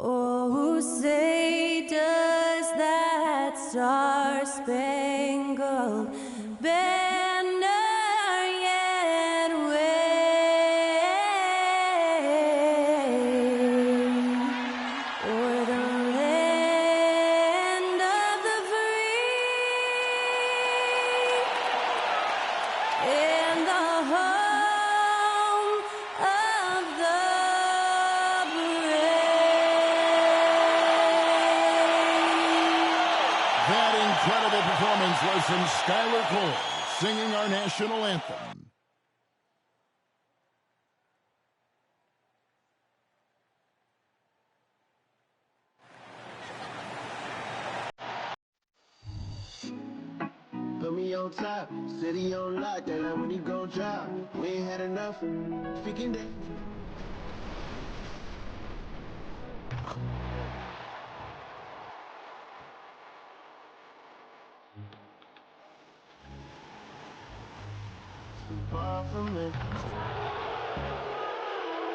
Oh, say does that star-spangled banner yet wave o'er the land of the free and the home of the That incredible performance was from Skylar Cole, singing our national anthem. Put me on top, city on lock, that like when you gon' drop. We ain't had enough, freaking day. Far from me.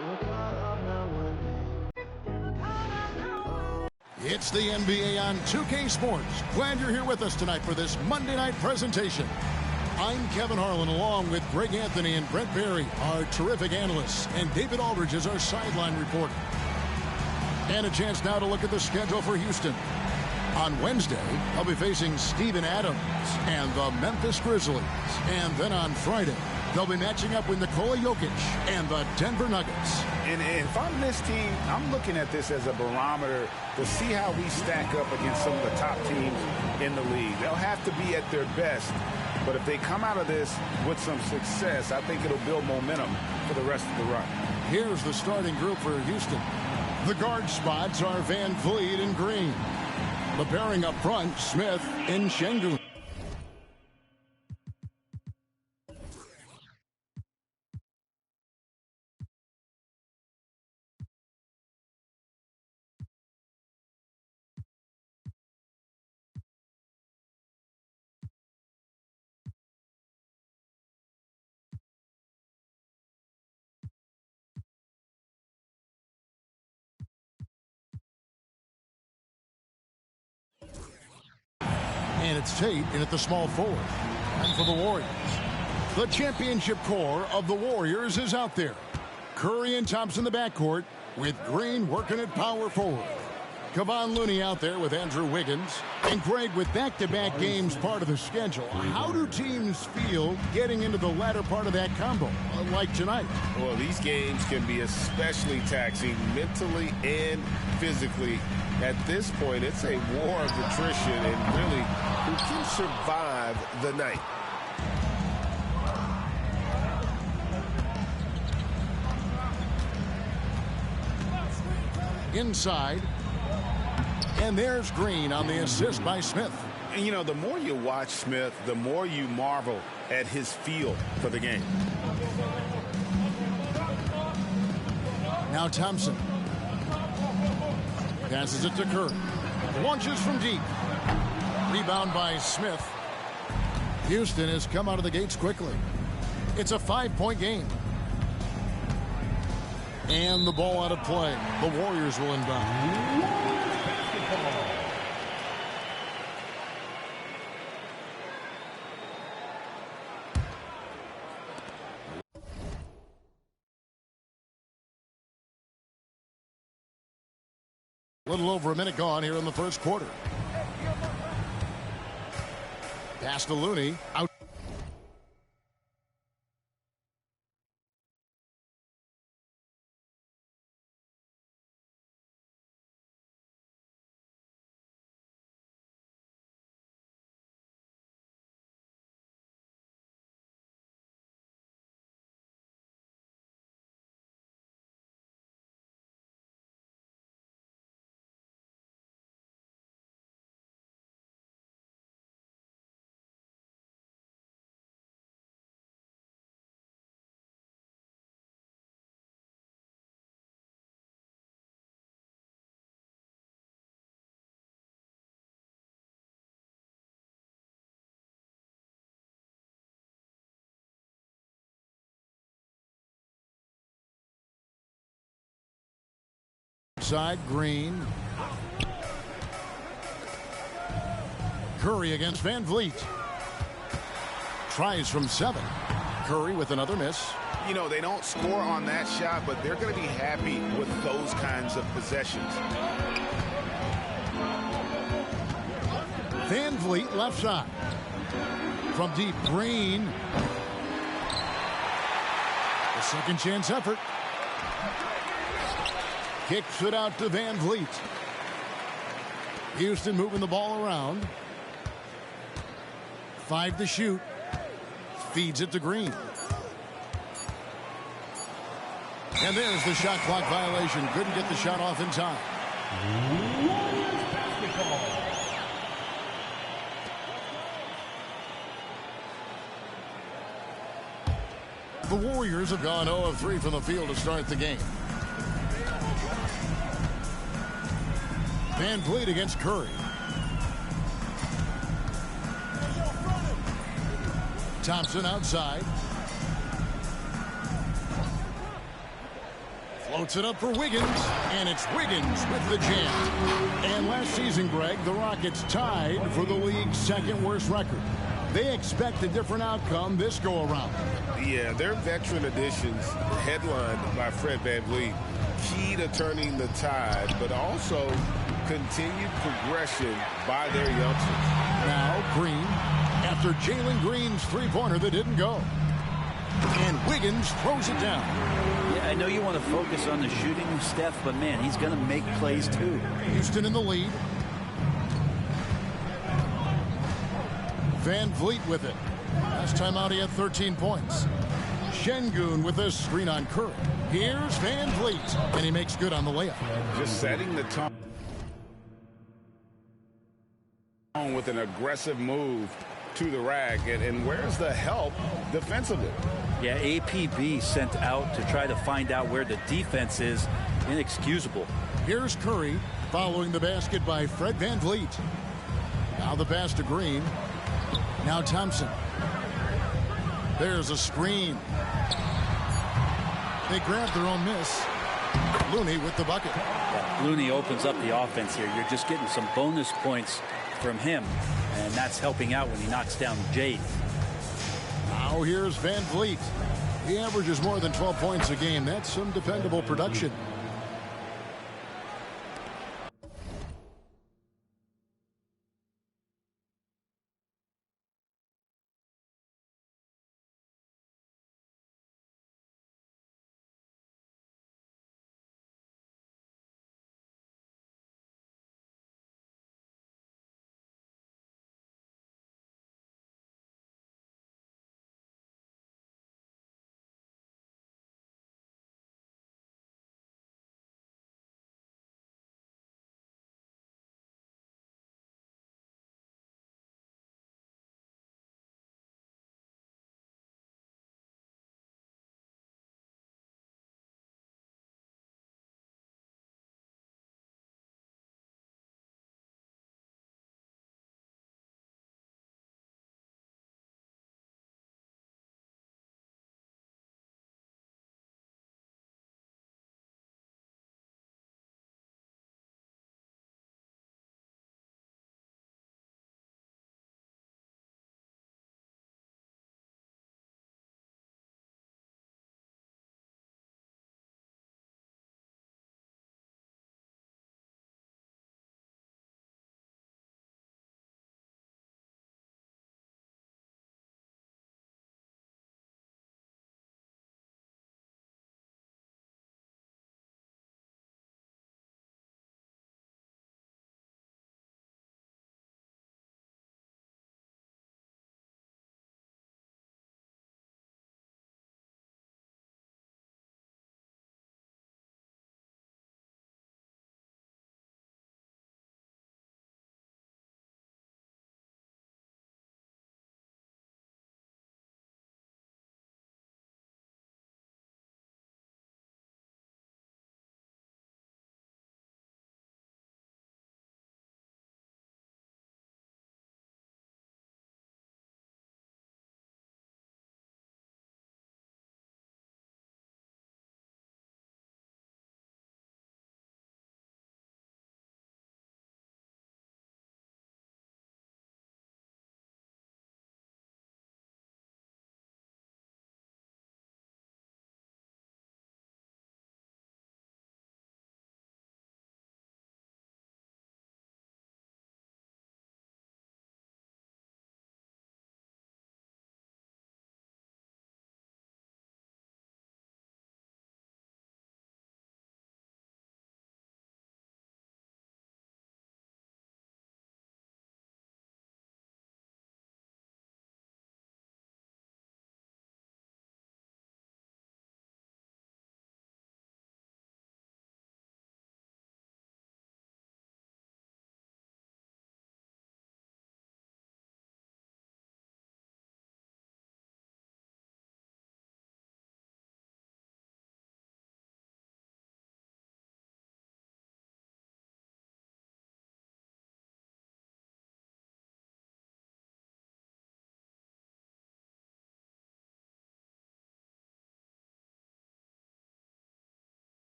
We're caught up now one day. It's the NBA on 2K Sports. Glad you're here with us tonight for this Monday night presentation. I'm Kevin Harlan, along with Greg Anthony and Brent Barry, our terrific analysts, and David Aldridge is our sideline reporter. And a chance now to look at the schedule for Houston. On Wednesday, they'll be facing Steven Adams and the Memphis Grizzlies. And then on Friday, they'll be matching up with Nikola Jokic and the Denver Nuggets. And if I'm this team, I'm looking at this as a barometer to see how we stack up against some of the top teams in the league. They'll have to be at their best, but if they come out of this with some success, I think it'll build momentum for the rest of the run. Here's the starting group for Houston. The guard spots are Van Vliet and Green. The pairing up front, Smith and Şengün. And it's Tate in at the small forward. And for the Warriors, the championship core of the Warriors is out there. Curry and Thompson in the backcourt, with Green working at power forward. Kevon Looney out there with Andrew Wiggins. And Greg, with back-to-back games part of the schedule, how do teams feel getting into the latter part of that combo, like tonight? Well, these games can be especially taxing mentally and physically. At this point, it's a war of attrition and really who can survive the night. Inside. And there's Green on the assist by Smith. And, you know, the more you watch Smith, the more you marvel at his feel for the game. Now Thompson. Passes it to Curry. Launches from deep. Rebound by Smith. Houston has come out of the gates quickly. It's a 5-point game. And the ball out of play. The Warriors will inbound. A little over a minute gone here in the first quarter. Pass to Looney. Out. side, Green. Curry against Van Vliet. Tries from 7. Curry with another miss. You know, they don't score on that shot, but they're going to be happy with those kinds of possessions. Van Vliet left side. From deep, Green. A second chance effort. Kicks it out to Van Vliet. Houston moving the ball around. 5 to shoot. Feeds it to Green. And there's the shot clock violation. Couldn't get the shot off in time. The Warriors have gone 0 of 3 from the field to start the game. Van Vliet against Curry. Thompson outside. Floats it up for Wiggins, and it's Wiggins with the jam. And last season, Greg, the Rockets tied for the league's second worst record. They expect a different outcome this go-around. Yeah, their veteran additions, headlined by Fred VanVleet, key to turning the tide, but also continued progression by their youngsters. Now Green, after Jalen Green's three-pointer that didn't go. And Wiggins throws it down. Yeah, I know you want to focus on the shooting, Steph, but man, he's going to make plays too. Houston in the lead. Van Vliet with it. Last time out he had 13 points. Şengün with a screen on Curry. Here's Van Vliet, and he makes good on the layup. Just setting the tone with an aggressive move to the rack. And where's the help defensively? Yeah, APB sent out to try to find out where the defense is. Inexcusable. Here's Curry following the basket by Fred Van Vliet. Now the pass to Green. Now Thompson. There's a screen. They grab their own miss. Looney with the bucket. Yeah, Looney opens up the offense here. You're just getting some bonus points from him, and that's helping out when he knocks down Jade. Now here's Van Vliet. He averages more than 12 points a game. That's some dependable production.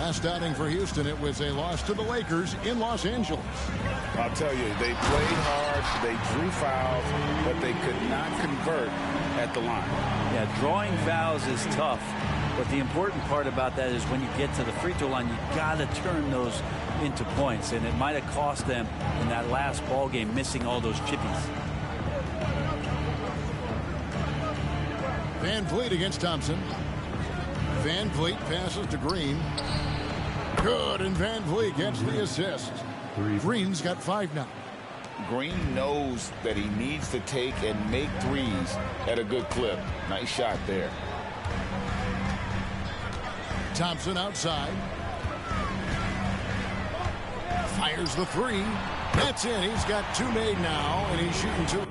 Last outing for Houston, it was a loss to the Lakers in Los Angeles. I'll tell you, they played hard, they drew fouls, but they could not convert at the line. Yeah, drawing fouls is tough, but the important part about that is when you get to the free throw line, you got to turn those into points, and it might have cost them in that last ball game, missing all those chippies. Van Vliet against Thompson. Van Vliet passes to Green. Good, and Van Vliet gets the assist. Green's got 5 now. Green knows that he needs to take and make threes at a good clip. Nice shot there. Thompson outside. Fires the 3. That's in. He's got 2 made now, and he's shooting 2.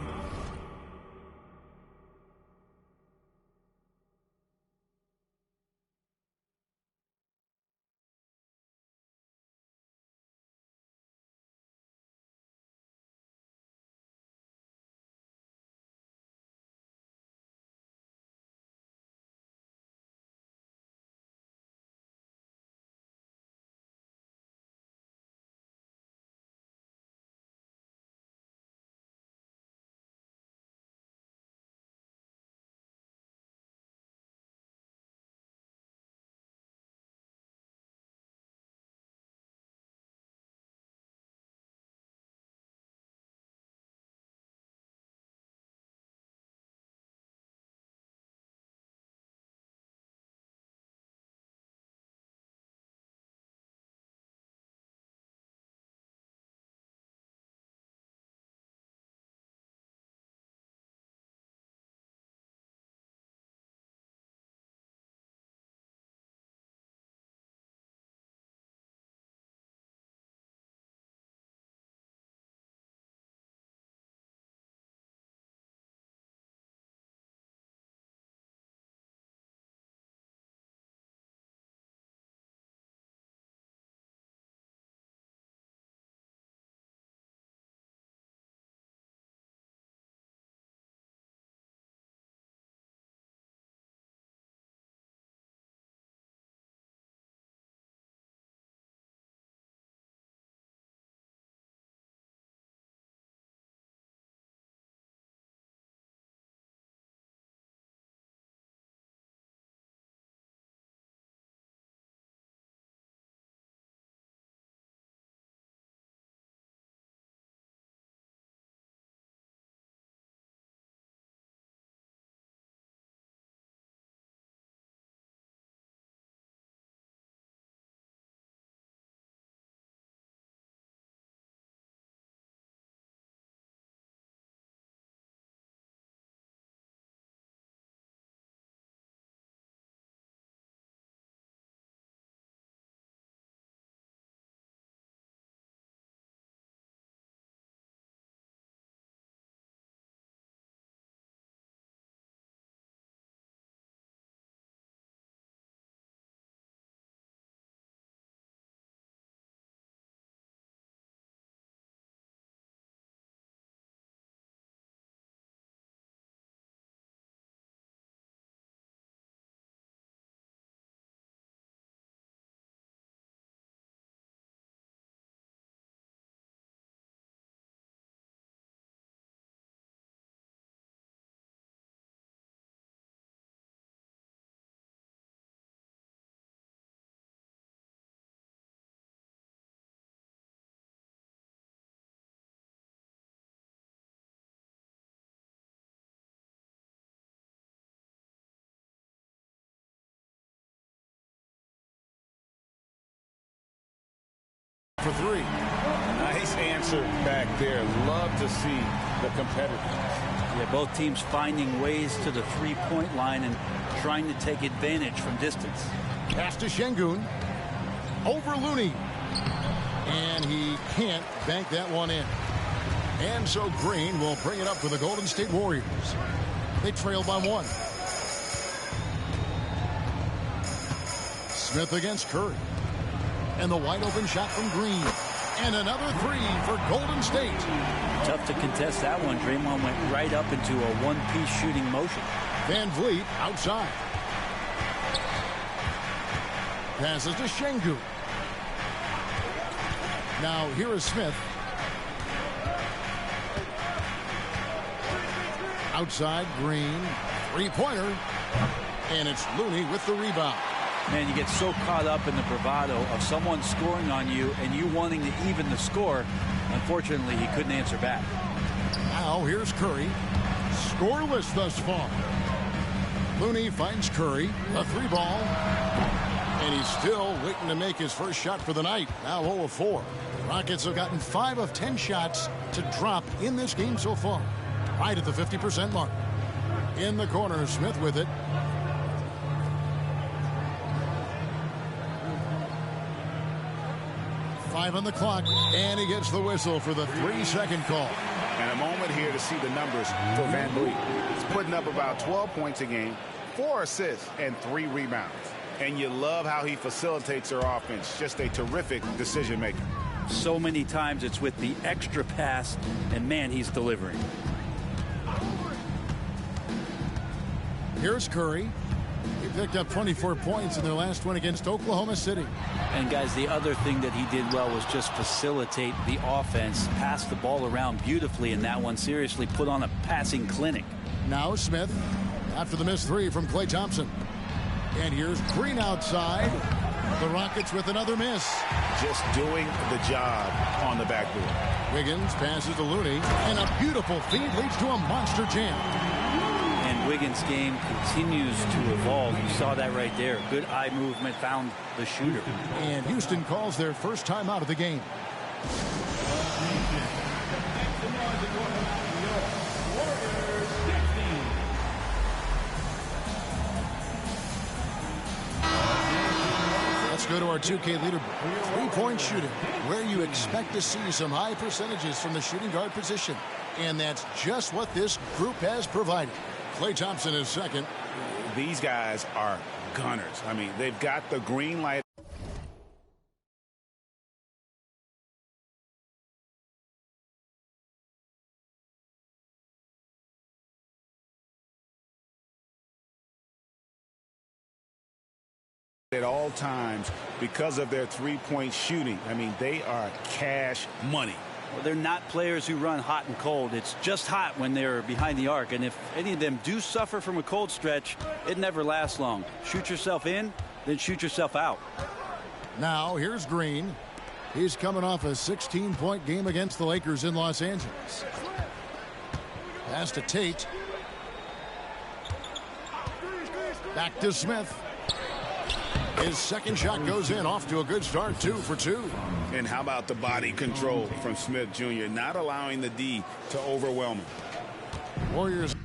For 3. Nice answer back there. Love to see the competitiveness. Yeah, both teams finding ways to the three-point line and trying to take advantage from distance. Pass to Şengün. Over Looney. And he can't bank that one in. And so Green will bring it up for the Golden State Warriors. They trail by 1. Smith against Curry. And the wide open shot from Green. And another 3 for Golden State. Tough to contest that one. Draymond went right up into a one-piece shooting motion. Van Vliet outside. Passes to Şengün. Now here is Smith. Outside, Green. Three-pointer. And it's Looney with the rebound. Man, you get so caught up in the bravado of someone scoring on you and you wanting to even the score. Unfortunately, he couldn't answer back. Now here's Curry. Scoreless thus far. Looney finds Curry. A three ball. And he's still waiting to make his first shot for the night. Now 0 of 4. Rockets have gotten 5 of 10 shots to drop in this game so far. Right at the 50% mark. In the corner, Smith with it. Five on the clock, and he gets the whistle for the 3-second call. And a moment here to see the numbers for Van Vliet. He's putting up about 12 points a game, 4 assists, and 3 rebounds. And you love how he facilitates their offense. Just a terrific decision maker. So many times it's with the extra pass, and man, he's delivering. Here's Curry. He picked up 24 points in their last one against Oklahoma City. And guys, the other thing that he did well was just facilitate the offense, pass the ball around beautifully in that one. Seriously, put on a passing clinic. Now Smith after the missed three from Klay Thompson. And here's Green outside. The Rockets with another miss. Just doing the job on the backboard. Wiggins passes to Looney, and a beautiful feed leads to a monster jam. And Wiggins' game continues to evolve. You saw that right there. Good eye movement, found the shooter. And Houston calls their first time out of the game. Let's go to our 2K leaderboard. Three-point shooting, where you expect to see some high percentages from the shooting guard position. And that's just what this group has provided. Klay Thompson is second. These guys are gunners. I mean, they've got the green light. At all times because of their three-point shooting. I mean, they are cash money. Well, they're not players who run hot and cold. It's just hot when they're behind the arc. And if any of them do suffer from a cold stretch, it never lasts long. Shoot yourself in, then shoot yourself out. Now here's Green. He's coming off a 16-point game against the Lakers in Los Angeles. Pass to Tate. Back to Smith. His second shot goes in, off to a good start, 2 for 2. And how about the body control from Smith Jr., not allowing the D to overwhelm him. Warriors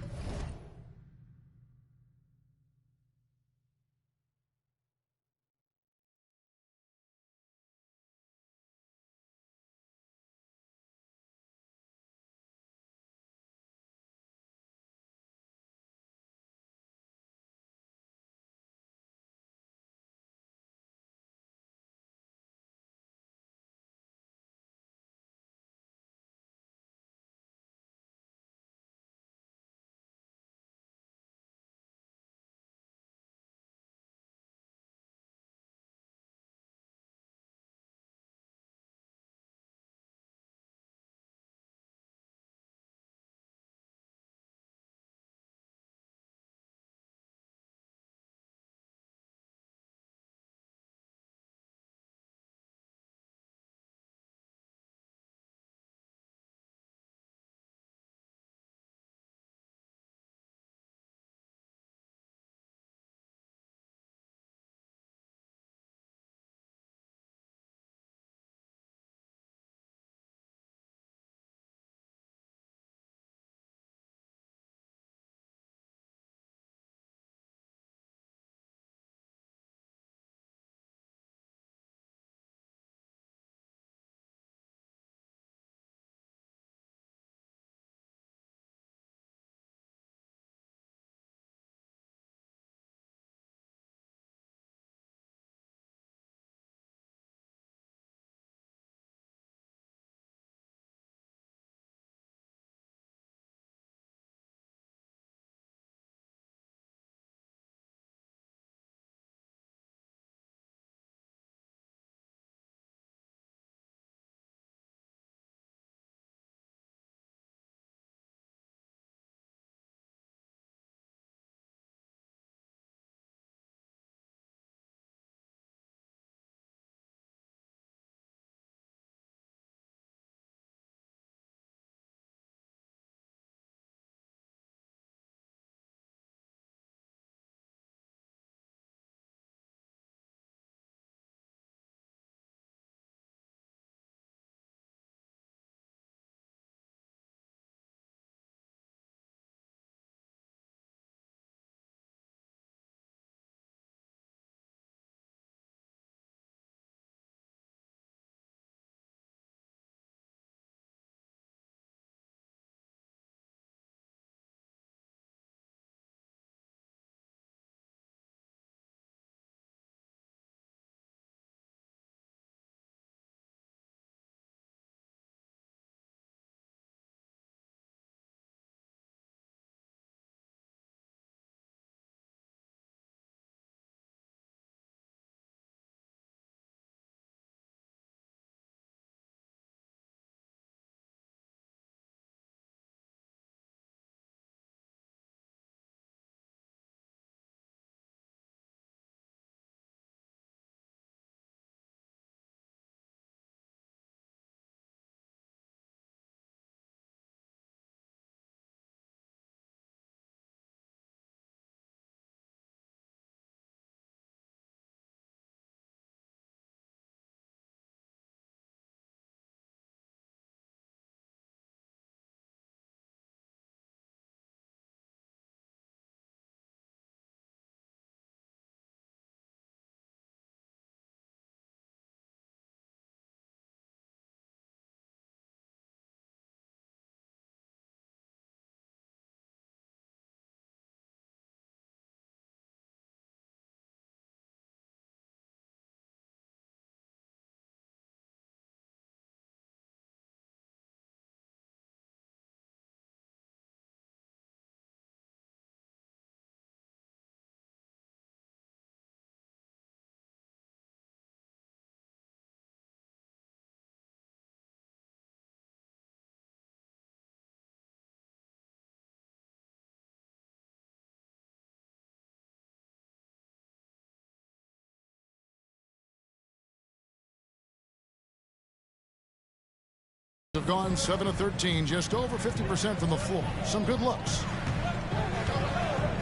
have gone 7 of 13, just over 50% from the floor. Some good looks.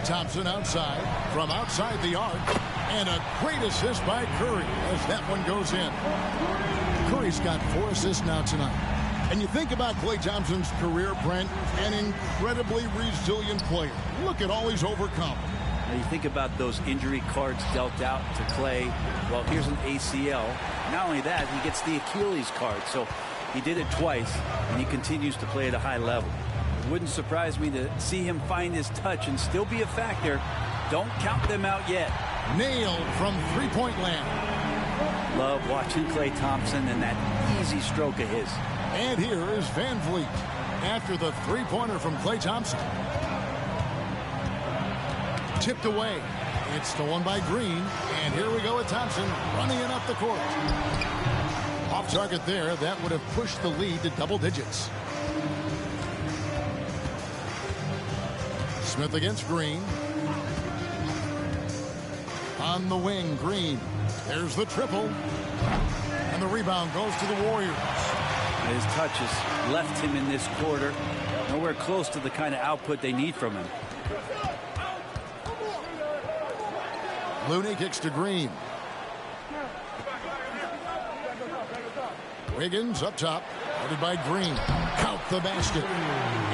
Thompson outside, from outside the arc, and a great assist by Curry as that one goes in. Curry's got 4 assists now tonight. And you think about Klay Thompson's career, Brent, an incredibly resilient player. Look at all he's overcome. Now you think about those injury cards dealt out to Klay. Well, here's an ACL. Not only that, he gets the Achilles card. So he did it twice, and he continues to play at a high level. It wouldn't surprise me to see him find his touch and still be a factor. Don't count them out yet. Nailed from three-point land. Love watching Klay Thompson and that easy stroke of his. And here is Van Vliet after the three-pointer from Klay Thompson. Tipped away. It's stolen by Green. And here we go with Thompson running it up the court. Off target there. That would have pushed the lead to double digits. Smith against Green. On the wing, Green. There's the triple. And the rebound goes to the Warriors. His touch has left him in this quarter. Nowhere close to the kind of output they need from him. Looney kicks to Green. Wiggins up top, headed by Green. Count the basket.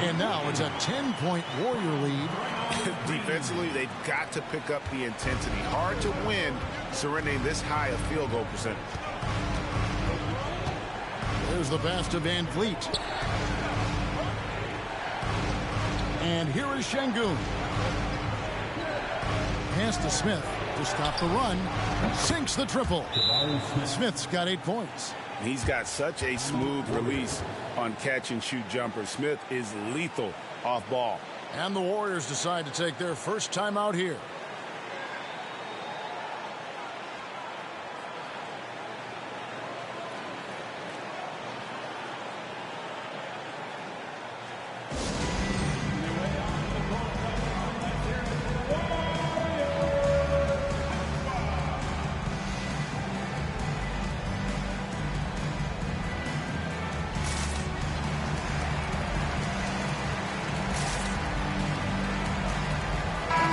And now it's a 10-point Warrior lead. Defensively, they've got to pick up the intensity. Hard to win surrendering this high a field goal percentage. There's the pass to Van Vliet. And here is Şengün. Pass to Smith to stop the run. Sinks the triple. Smith's got 8 points. He's got such a smooth release on catch-and-shoot jumpers. Smith is lethal off ball. And the Warriors decide to take their first time out here.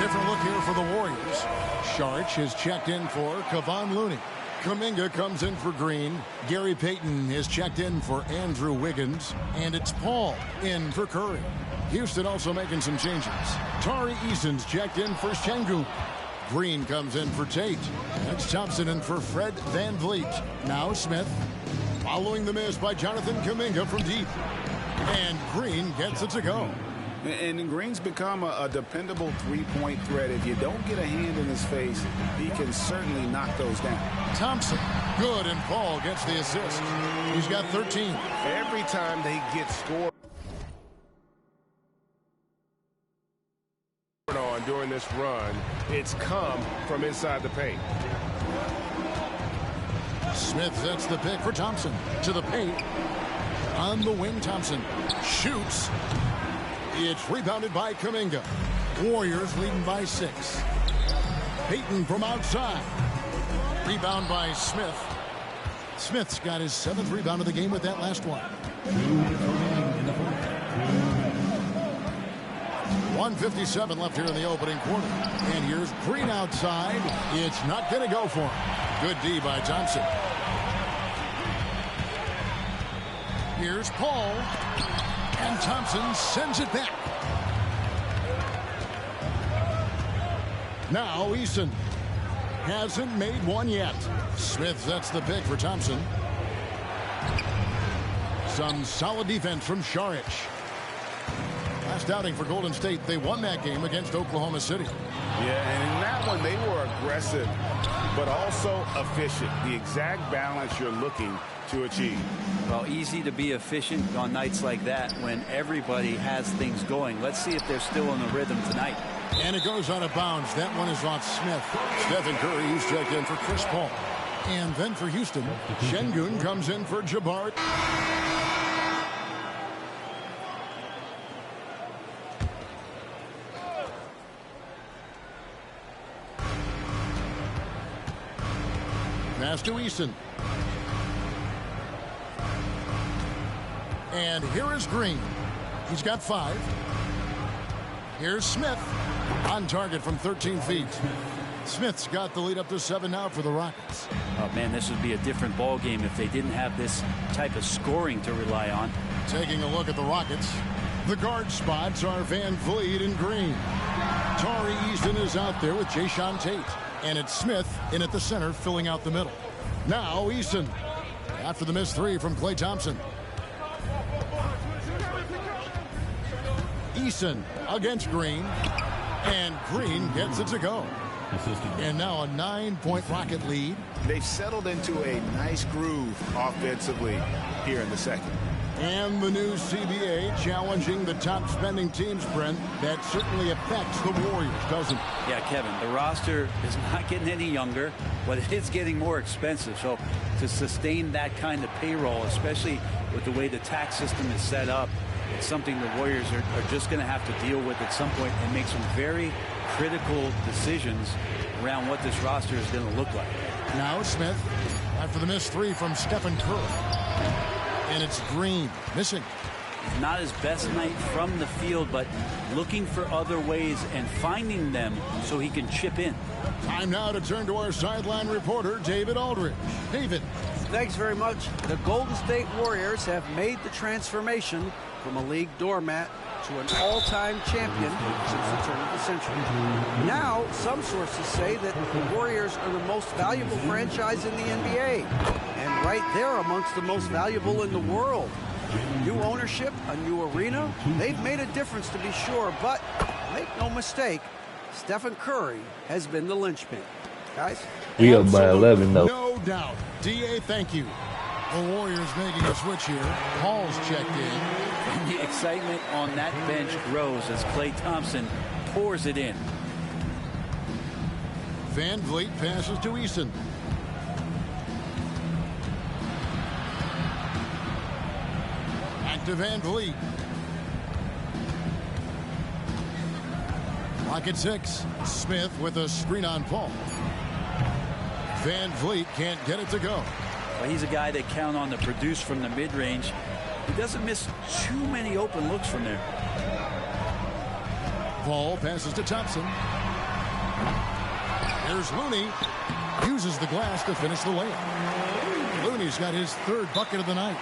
Different look here for the Warriors. Saric is checked in for Kevon Looney. Kuminga comes in for Green. Gary Payton is checked in for Andrew Wiggins. And it's Paul in for Curry. Houston also making some changes. Tari Eason's checked in for Şengün. Green comes in for Tate. That's Thompson in for Fred Van Vliet. Now Smith. Following the miss by Jonathan Kuminga from deep. And Green gets it to go. And Green's become a dependable three-point threat. If you don't get a hand in his face, he can certainly knock those down. Thompson, good, and Paul gets the assist. He's got 13. Every time they get scored on during this run, it's come from inside the paint. Smith sets the pick for Thompson. To the paint. On the wing, Thompson shoots. It's rebounded by Kuminga. Warriors leading by 6. Payton from outside. Rebound by Smith. Smith's got his 7th rebound of the game with that last one. 1:57 left here in the opening quarter. And here's Green outside. It's not going to go for him. Good D by Thompson. Here's Paul. And Thompson sends it back. Now Eason hasn't made one yet. Smith sets the pick for Thompson. Some solid defense from Saric. Last outing for Golden State, they won that game against Oklahoma City. Yeah, and in that one, they were aggressive, but also efficient. The exact balance you're looking to achieve. Well, easy to be efficient on nights like that when everybody has things going. Let's see if they're still in the rhythm tonight. And it goes out of bounds. That one is off Smith. Stephen Curry, who's checked in for Chris Paul. And then for Houston, Şengün comes in for Jabari. Pass to Eason. And here is Green. He's got 5. Here's Smith on target from 13 feet. Smith's got the lead up to 7 now for the Rockets. Oh, man, this would be a different ball game if they didn't have this type of scoring to rely on. Taking a look at the Rockets, the guard spots are Van Vliet and Green. Tari Easton is out there with Jayshawn Tate. And it's Smith in at the center, filling out the middle. Now Easton after the missed 3 from Klay Thompson. Easton against Green. And Green gets it to go. And now a 9-point Rocket lead. They've settled into a nice groove offensively here in the second. And the new CBA challenging the top spending teams, Brent. That certainly affects the Warriors, doesn't it? Yeah, Kevin, the roster is not getting any younger, but it's getting more expensive. So to sustain that kind of payroll, especially with the way the tax system is set up, it's something the Warriors are just going to have to deal with at some point and make some very critical decisions around what this roster is going to look like. Now Smith after the missed 3 from Stephen Curry. And it's Green missing. Not his best night from the field, but looking for other ways and finding them so he can chip in. Time now to turn to our sideline reporter, David Aldridge. David. Thanks very much. The Golden State Warriors have made the transformation from a league doormat to an all-time champion since the turn of the century. Now, some sources say that the Warriors are the most valuable franchise in the NBA, and right there amongst the most valuable in the world. New ownership, a new arena, they've made a difference to be sure, but make no mistake, Stephen Curry has been the linchpin. Guys? We up by 11 though. No doubt. DA, thank you. The Warriors making a switch here. Paul's checked in. And the excitement on that bench grows as Klay Thompson pours it in. Van Vliet passes to Easton. Back to Van Vliet. Pocket 6. Smith with a screen on Paul. Van Vliet can't get it to go. Well, he's a guy that count on to produce from the mid-range. He doesn't miss too many open looks from there. Paul passes to Thompson. Here's Looney. Uses the glass to finish the layup. Looney's got his 3rd bucket of the night.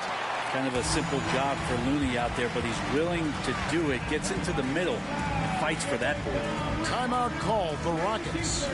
Kind of a simple job for Looney out there, but he's willing to do it. Gets into the middle and fights for that ball. Timeout called the Rockets.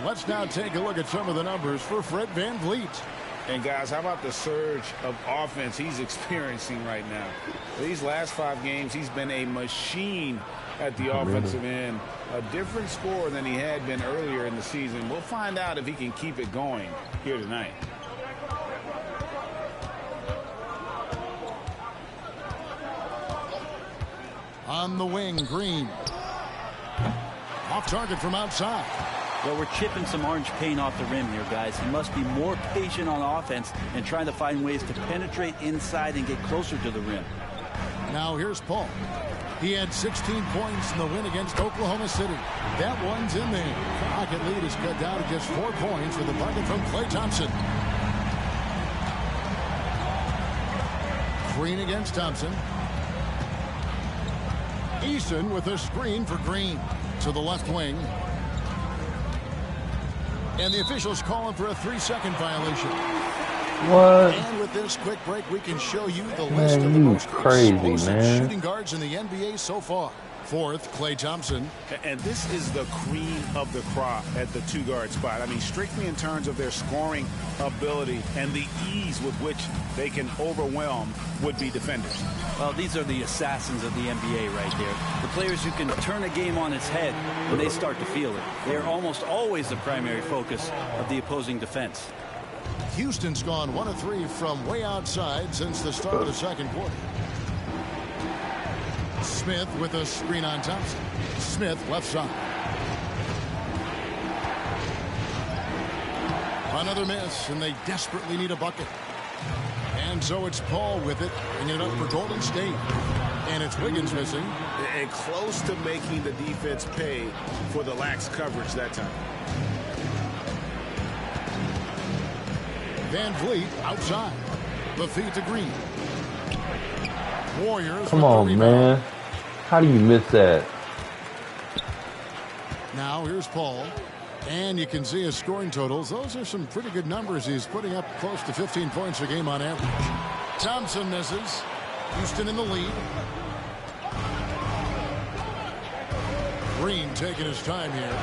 Let's now take a look at some of the numbers for Fred Van Vliet. And guys, how about the surge of offense he's experiencing right now? These last 5 games, he's been a machine at the offensive end. A different score than he had been earlier in the season. We'll find out if he can keep it going here tonight. On the wing, Green. Off target from outside. Well, we're chipping some orange paint off the rim here, guys. He must be more patient on offense and trying to find ways to penetrate inside and get closer to the rim. Now here's Paul. He had 16 points in the win against Oklahoma City. That one's in there. The Rocket lead is cut down to just 4 points with a bucket from Klay Thompson. Green against Thompson. Easton with a screen for Green to the left wing. And the officials calling for a 3-second violation. What? And with this quick break, we can show you the Man, list of the you most crazy, explosive man. shooting guards in the NBA so far. Fourth, Klay Thompson. And this is the cream of the crop at the two-guard spot. I mean, strictly in terms of their scoring ability and the ease with which they can overwhelm would-be defenders. Well, these are the assassins of the NBA right there. The players who can turn a game on its head when they start to feel it. They're almost always the primary focus of the opposing defense. Houston's gone 1 of 3 from way outside since the start of the second quarter. Smith with a screen on Thompson. Smith left side. Another miss, and they desperately need a bucket. And so it's Paul with it, bringing it up for Golden State. And it's Wiggins missing. And close to making the defense pay for the lax coverage that time. Van Vliet outside. The feed to Green. Warriors. Come on, man. How do you miss that? Now here's Paul. And you can see his scoring totals. Those are some pretty good numbers. He's putting up close to 15 points a game on average. Thompson misses. Houston in the lead. Green taking his time here.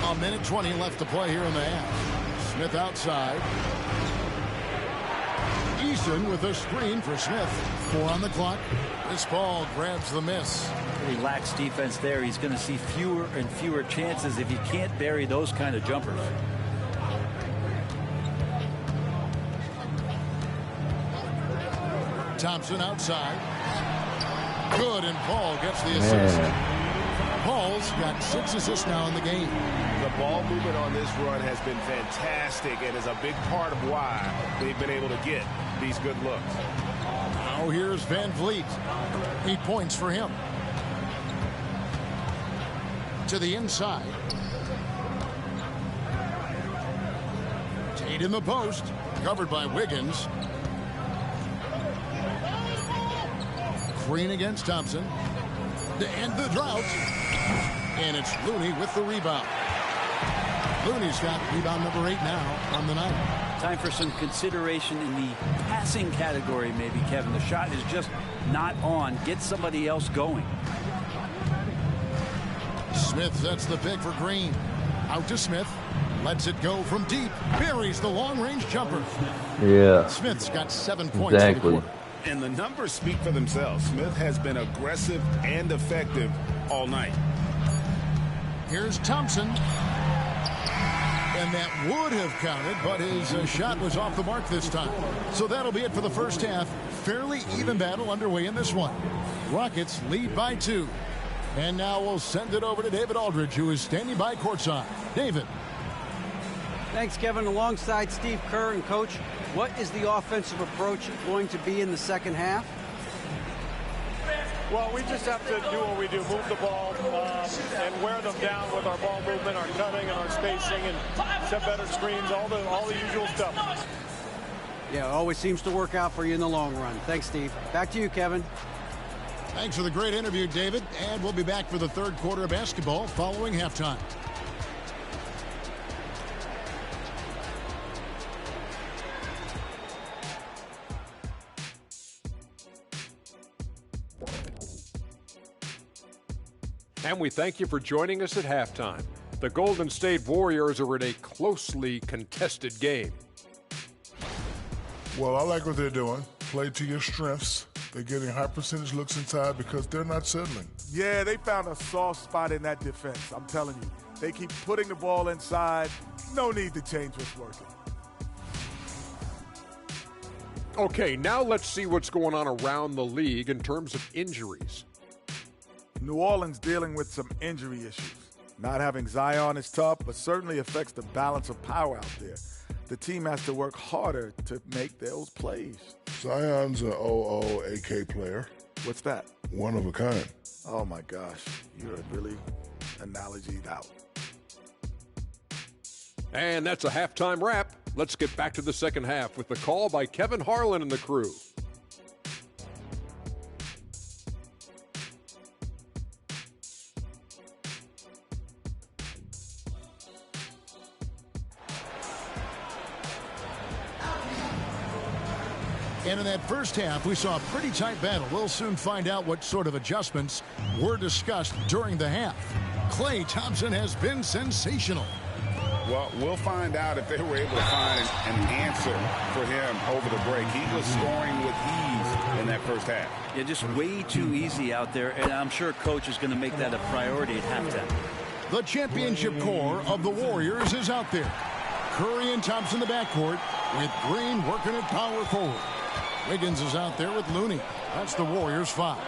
A minute 20 left to play here in the half. Smith outside. Eason with a screen for Smith. 4 on the clock. This ball grabs the miss. He lacks defense there. He's going to see fewer and fewer chances if he can't bury those kind of jumpers. Thompson outside. Good, and Paul gets the assist. Paul's got 6 assists now in the game. The ball movement on this run has been fantastic and is a big part of why they've been able to get these good looks. Now here's Van Vliet. 8 points for him. To the inside. Tate in the post. Covered by Wiggins. Green against Thompson. To end the drought. And it's Looney with the rebound. Looney's got rebound number 8 now on the night. Time for some consideration in the passing category, maybe, Kevin. The shot is just not on. Get somebody else going. Smith sets the pick for Green. Out to Smith. Lets it go from deep. Buries the long-range jumper. Yeah. Smith's got 7 points. Exactly. And the numbers speak for themselves. Smith has been aggressive and effective all night. Here's Thompson. And that would have counted, but his shot was off the mark this time. So that'll be it for the first half. Fairly even battle underway in this one. Rockets lead by 2. And now we'll send it over to David Aldridge, who is standing by courtside. David. Thanks, Kevin. Alongside Steve Kerr and Coach, what is the offensive approach going to be in the second half? Well, we just have to do what we do, move the ball and wear them down with our ball movement, our cutting, and our spacing, and set better screens, all the usual stuff. Yeah, it always seems to work out for you in the long run. Thanks, Steve. Back to you, Kevin. Thanks for the great interview, David. And we'll be back for the third quarter of basketball following halftime. And we thank you for joining us at halftime. The Golden State Warriors are in a closely contested game. Well, I like what they're doing. Play to your strengths. They're getting high percentage looks inside because they're not settling. Yeah, they found a soft spot in that defense. I'm telling you. They keep putting the ball inside. No need to change what's working. Okay, now let's see what's going on around the league in terms of injuries. New Orleans dealing with some injury issues. Not having Zion is tough, but certainly affects the balance of power out there. The team has to work harder to make those plays. Zion's an OO AK player. What's that? One of a kind. Oh, my gosh. You're really analogied out. And that's a halftime wrap. Let's get back to the second half with the call by Kevin Harlan and the crew. And in that first half, we saw a pretty tight battle. We'll soon find out what sort of adjustments were discussed during the half. Klay Thompson has been sensational. Well, we'll find out if they were able to find an answer for him over the break. He was scoring with ease in that first half. Yeah, just way too easy out there, and I'm sure Coach is going to make that a priority at halftime. The championship core of the Warriors is out there. Curry and Thompson in the backcourt, with Green working at power forward. Wiggins is out there with Looney. That's the Warriors' 5.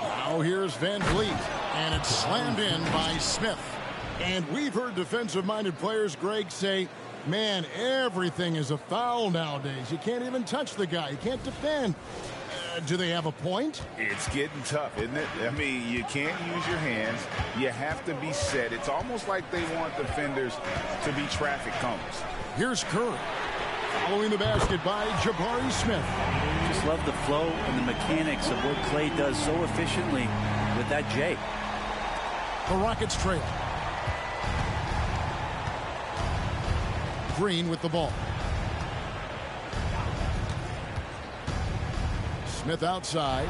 Now here's Van Vliet, and it's slammed in by Smith. And we've heard defensive-minded players, Greg, say, man, everything is a foul nowadays. You can't even touch the guy. You can't defend. Do they have a point? It's getting tough, isn't it? I mean, you can't use your hands. You have to be set. It's almost like they want defenders to be traffic cones. Here's Curry. Following the basket by Jabari Smith. Just love the flow and the mechanics of what Klay does so efficiently with that J. The Rockets trail. Green with the ball. Smith outside.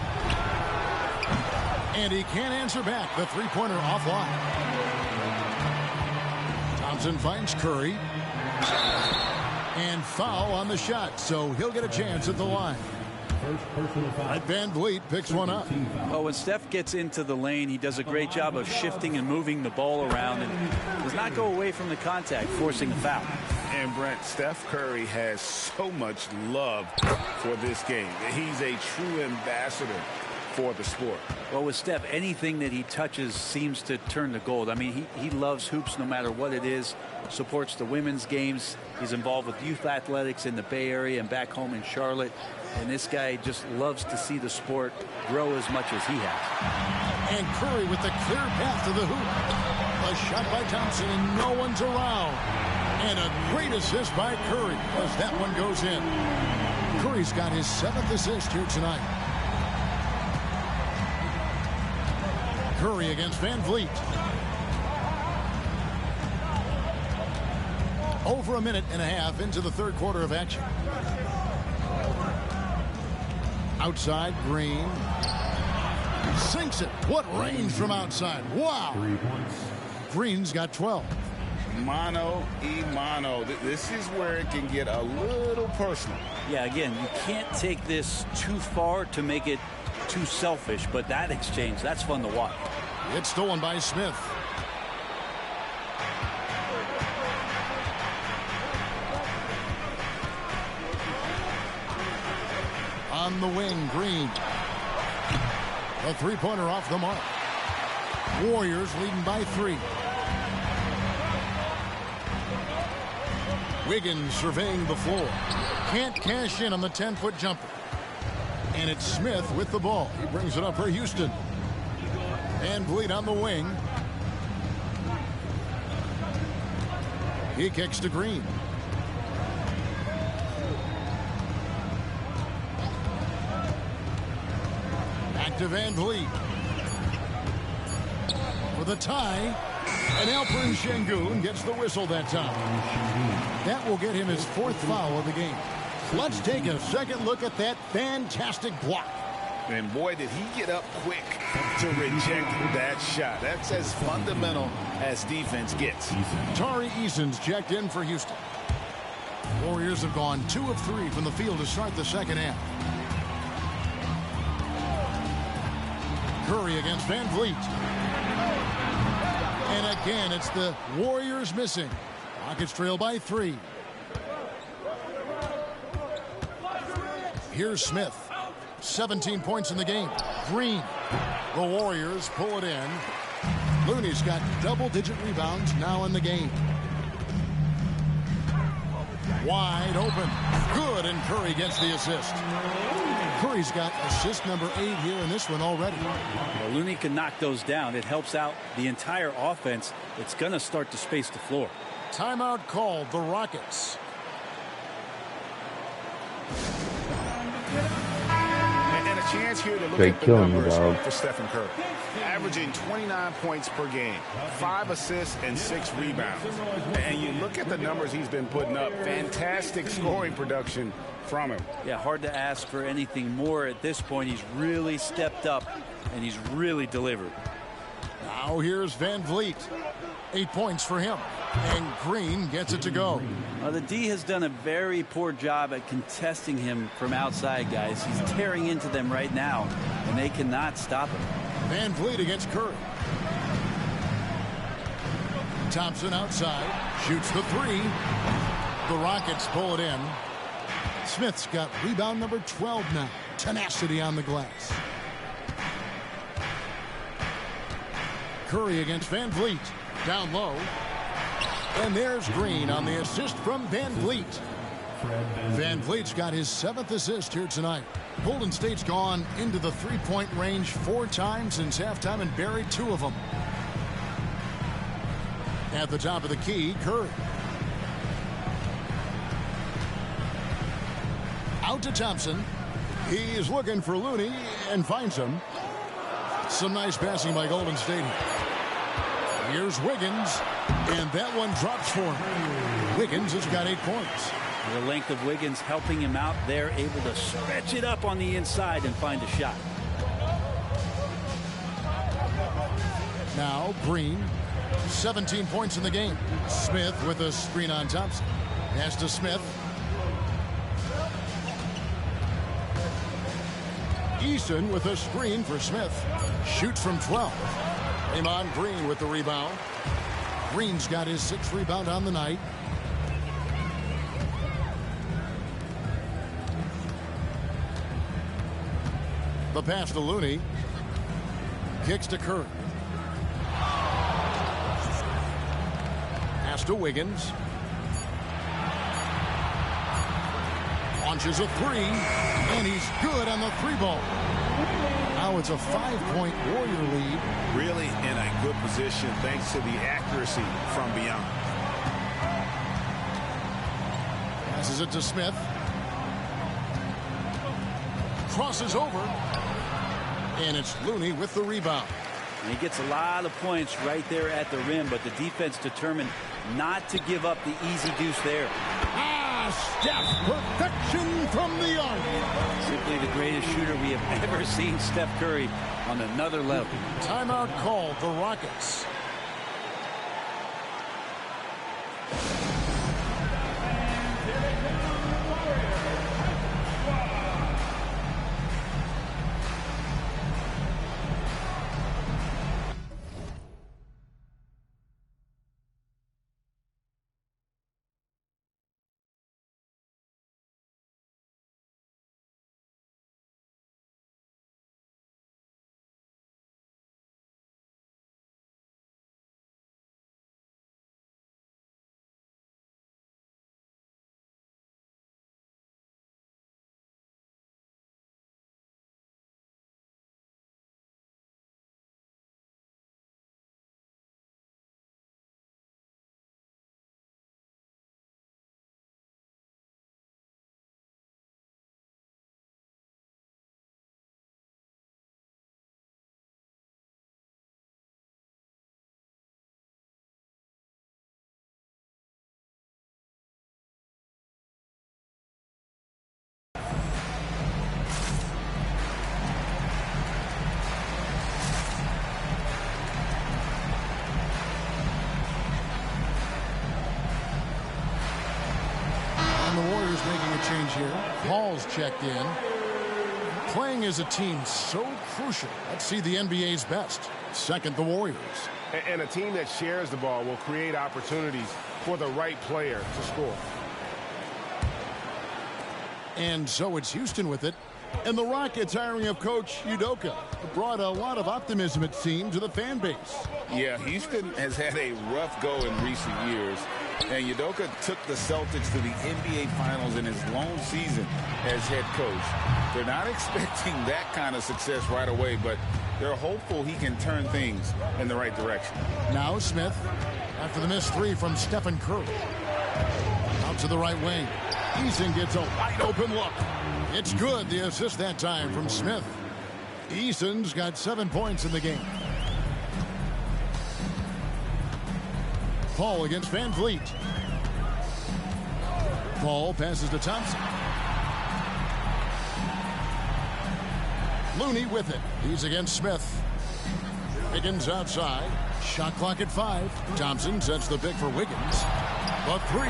And he can't answer back. The three-pointer offline. Thompson finds Curry. And foul on the shot, so he'll get a chance at the line. Van Vliet picks one up. Oh, when Steph gets into the lane, he does a great job of shifting and moving the ball around and does not go away from the contact, forcing a foul. And Brent, Steph Curry has so much love for this game. He's a true ambassador for the sport. Well, with Steph, anything that he touches seems to turn to gold. I mean, he loves hoops no matter what it is, supports the women's games. He's involved with youth athletics in the Bay Area and back home in Charlotte. And this guy just loves to see the sport grow as much as he has. And Curry with the clear path to the hoop. A shot by Thompson and no one's around. And a great assist by Curry as that one goes in. Curry's got his 7th assist here tonight. Curry against Van Vliet. Over a minute and a half into the third quarter of action. Outside, Green. Sinks it. What range from outside. Wow. Green's got 12. Mano y mano. This is where it can get a little personal. Yeah, again, you can't take this too far to make it too selfish, but that exchange, that's fun to watch. It's stolen by Smith. On the wing, Green. A three-pointer off the mark. Warriors leading by 3. Wiggins surveying the floor. Can't cash in on the 10-foot jumper. And it's Smith with the ball. He brings it up for Houston. Van Vliet on the wing. He kicks to Green. Back to Van Vliet. For the tie. And Alperen Sengun gets the whistle that time. That will get him his 4th foul of the game. Let's take a second look at that fantastic block. And boy, did he get up quick to reject that shot. That's as fundamental as defense gets. Tari Eason's checked in for Houston. Warriors have gone 2 of 3 from the field to start the second half. Curry against Van Vliet. And again, it's the Warriors missing. Rockets trail by 3. Here's Smith. 17 points in the game. Green. The Warriors pull it in. Looney's got double-digit rebounds now in the game. Wide open. Good, and Curry gets the assist. Curry's got assist number 8 here in this one already. Well, Looney can knock those down. It helps out the entire offense. It's going to start to space the floor. Timeout called, the Rockets. And a chance here to look Straight at the killing numbers you, dog. for Stephen Curry. averaging 29 points per game, 5 assists and 6 rebounds. And you look at the numbers he's been putting up, fantastic scoring production from him. Yeah, hard to ask for anything more at this point. He's really stepped up, and he's really delivered. Now here's Van Vliet. 8 points for him. And Green gets it to go. The D has done a very poor job at contesting him from outside, guys. He's tearing into them right now, and they cannot stop him. Van Vliet against Curry. Thompson outside. Shoots the three. The Rockets pull it in. Smith's got rebound number 12 now. Tenacity on the glass. Curry against Van Vliet. Down low. And there's Green on the assist from Van Vliet. Van Vliet's got his 7th assist here tonight. Golden State's gone into the three-point range 4 times since halftime and buried 2 of them. At the top of the key, Curry. Out to Thompson. He's looking for Looney and finds him. Some nice passing by Golden State. Here's Wiggins, and that one drops for him. Wiggins has got 8 points. The length of Wiggins helping him out there, able to stretch it up on the inside and find a shot. Now Green, 17 points in the game. Smith with a screen on Thompson. Pass to Smith. Easton with a screen for Smith. Shoots from 12. Draymond Green with the rebound. Green's got his 6th rebound on the night. The pass to Looney. Kicks to Curry. Pass to Wiggins. Launches a three, and he's good on the 3-ball. Now it's a 5-point Warrior lead. Really in a good position thanks to the accuracy from beyond. Passes it to Smith. Crosses over. And it's Looney with the rebound. And he gets a lot of points right there at the rim, but the defense determined not to give up the easy deuce there. Steph, perfection from the arc. Simply the greatest shooter we have ever seen, Steph Curry, on another level. Timeout called, the Rockets. The Warriors making a change here. Paul's checked in. Playing as a team so crucial. Let's see the NBA's best. Second, the Warriors. And a team that shares the ball will create opportunities for the right player to score. And so it's Houston with it. And the Rockets hiring of Coach Udoka brought a lot of optimism, it seemed, to the fan base. Yeah, Houston has had a rough go in recent years. And Udoka took the Celtics to the NBA Finals in his lone season as head coach. They're not expecting that kind of success right away, but they're hopeful he can turn things in the right direction. Now Smith, after the missed three from Stephen Curry. Out to the right wing. Eason gets a wide open look. It's good, the assist that time from Smith. Eason's got 7 points in the game. Paul against Van Vliet. Paul passes to Thompson. Looney with it. He's against Smith. Wiggins outside. Shot clock at 5. Thompson sets the pick for Wiggins. The 3.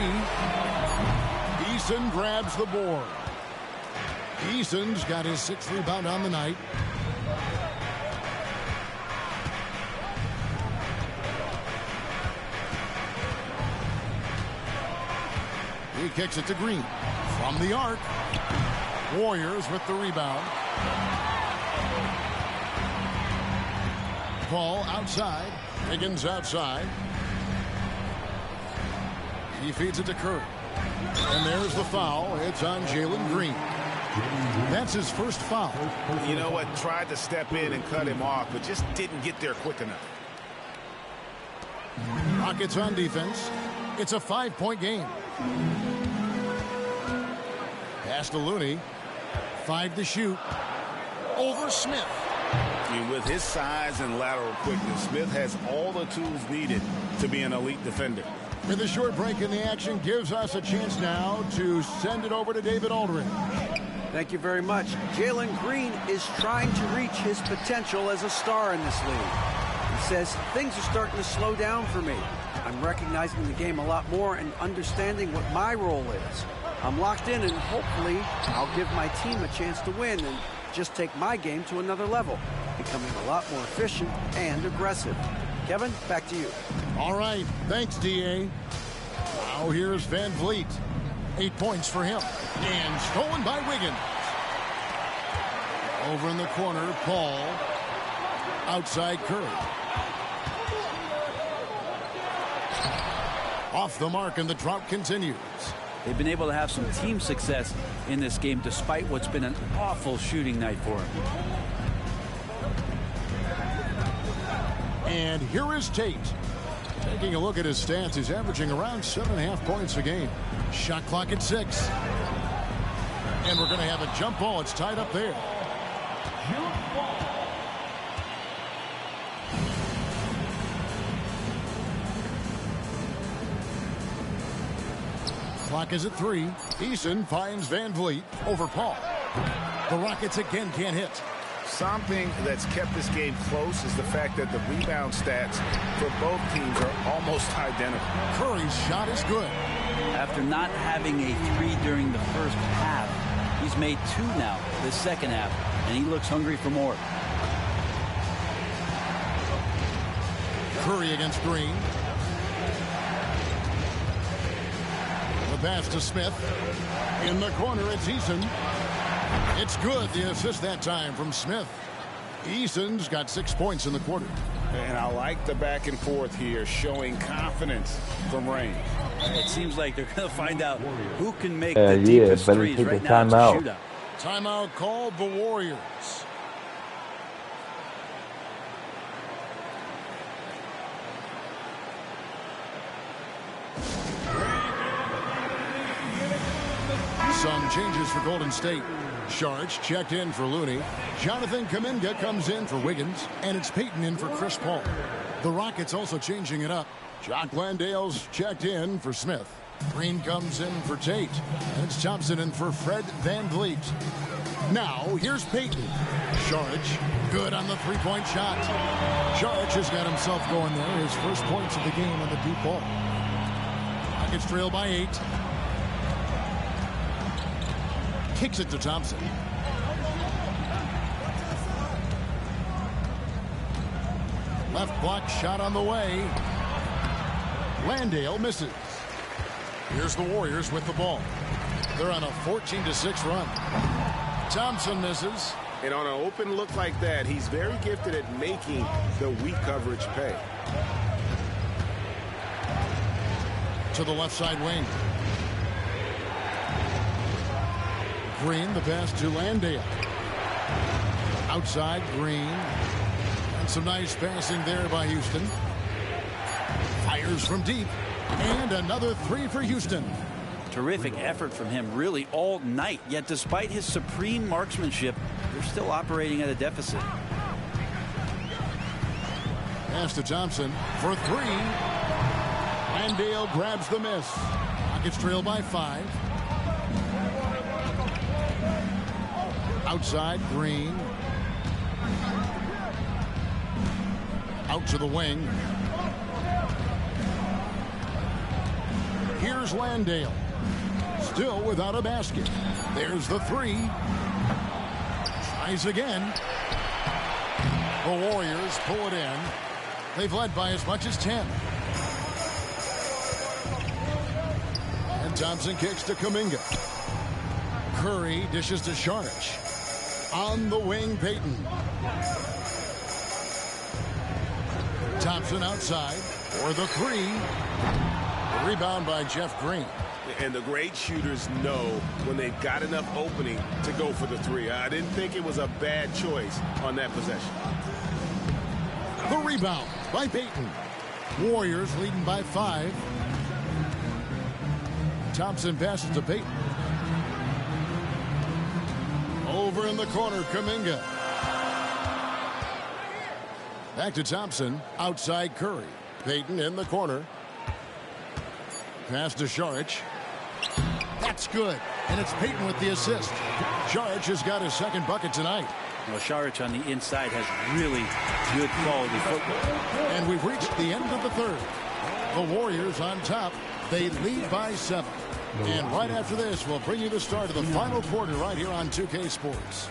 Eason grabs the board. Eason's got his 6th rebound on the night. He kicks it to Green. From the arc. Warriors with the rebound. Paul outside. Higgins outside. He feeds it to Curry. And there's the foul. It's on Jalen Green. That's his first foul. You know what? Tried to step in and cut him off, but just didn't get there quick enough. Rockets on defense. It's a 5-point game. Pass to Looney. 5 to shoot. Over Smith. And with his size and lateral quickness, Smith has all the tools needed to be an elite defender. With a short break in the action, gives us a chance now to send it over to David Aldridge. Thank you very much. Jalen Green is trying to reach his potential as a star in this league. He says, things are starting to slow down for me. I'm recognizing the game a lot more and understanding what my role is. I'm locked in, and hopefully I'll give my team a chance to win and just take my game to another level, becoming a lot more efficient and aggressive. Kevin, back to you. All right. Thanks, D.A. Now here's Van Vliet. 8 points for him. And stolen by Wiggins. Over in the corner, Paul. Outside Curry. Off the mark, and the drought continues. They've been able to have some team success in this game despite what's been an awful shooting night for him. And here is Tate. Taking a look at his stats, he's averaging around 7.5 points a game. Shot clock at 6. And we're going to have a jump ball. It's tied up there. Clock is at 3. Eason finds Van Vliet over Paul. The Rockets again can't hit. Something that's kept this game close is the fact that the rebound stats for both teams are almost identical. Curry's shot is good. After not having a 3 during the first half, he's made 2 now this second half, and he looks hungry for more. Curry against Green. The pass to Smith. In the corner, it's Eason. It's good. The assist that time from Smith. Eason's got 6 points in the quarter. And I like the back and forth here, showing confidence from range. It seems like they're going to find out who can make the deepest threes right now. It's a shootout. Timeout called the Warriors. Some changes for Golden State. Sharge checked in for Looney. Jonathan Kuminga comes in for Wiggins. And it's Payton in for Chris Paul. The Rockets also changing it up. Jock Landale's checked in for Smith. Green comes in for Tate. And it's Thompson in for Fred Van Vliet. Now, here's Payton. Sharge, good on the 3-point shot. Sharge has got himself going there. His first points of the game on the deep ball. Rockets trail by 8. Kicks it to Thompson. Left block shot on the way. Landale misses. Here's the Warriors with the ball. They're on a 14-6 run. Thompson misses. And on an open look like that, he's very gifted at making the weak coverage pay. To the left side wing. Green, the pass to Landale. Outside, Green. And some nice passing there by Houston. Fires from deep. And another 3 for Houston. Terrific effort from him really all night. Yet despite his supreme marksmanship, they're still operating at a deficit. Pass to Thompson for 3. Landale grabs the miss. Rockets trail by 5. Outside, Green. Out to the wing. Here's Landale. Still without a basket. There's the 3. Tries again. The Warriors pull it in. They've led by as much as 10. And Thompson kicks to Kuminga. Curry dishes to Saric. On the wing, Payton. Thompson outside for the 3. The rebound by Jeff Green. And the great shooters know when they've got enough opening to go for the 3. I didn't think it was a bad choice on that possession. The rebound by Payton. Warriors leading by 5. Thompson passes to Payton. Over in the corner, Kuminga. Back to Thompson. Outside Curry. Payton in the corner. Pass to Saric. That's good. And it's Payton with the assist. Saric has got his second bucket tonight. Well, Saric on the inside has really good quality football. And we've reached the end of the third. The Warriors on top. They lead by 7. And right after this, we'll bring you the start of the final quarter right here on 2K Sports.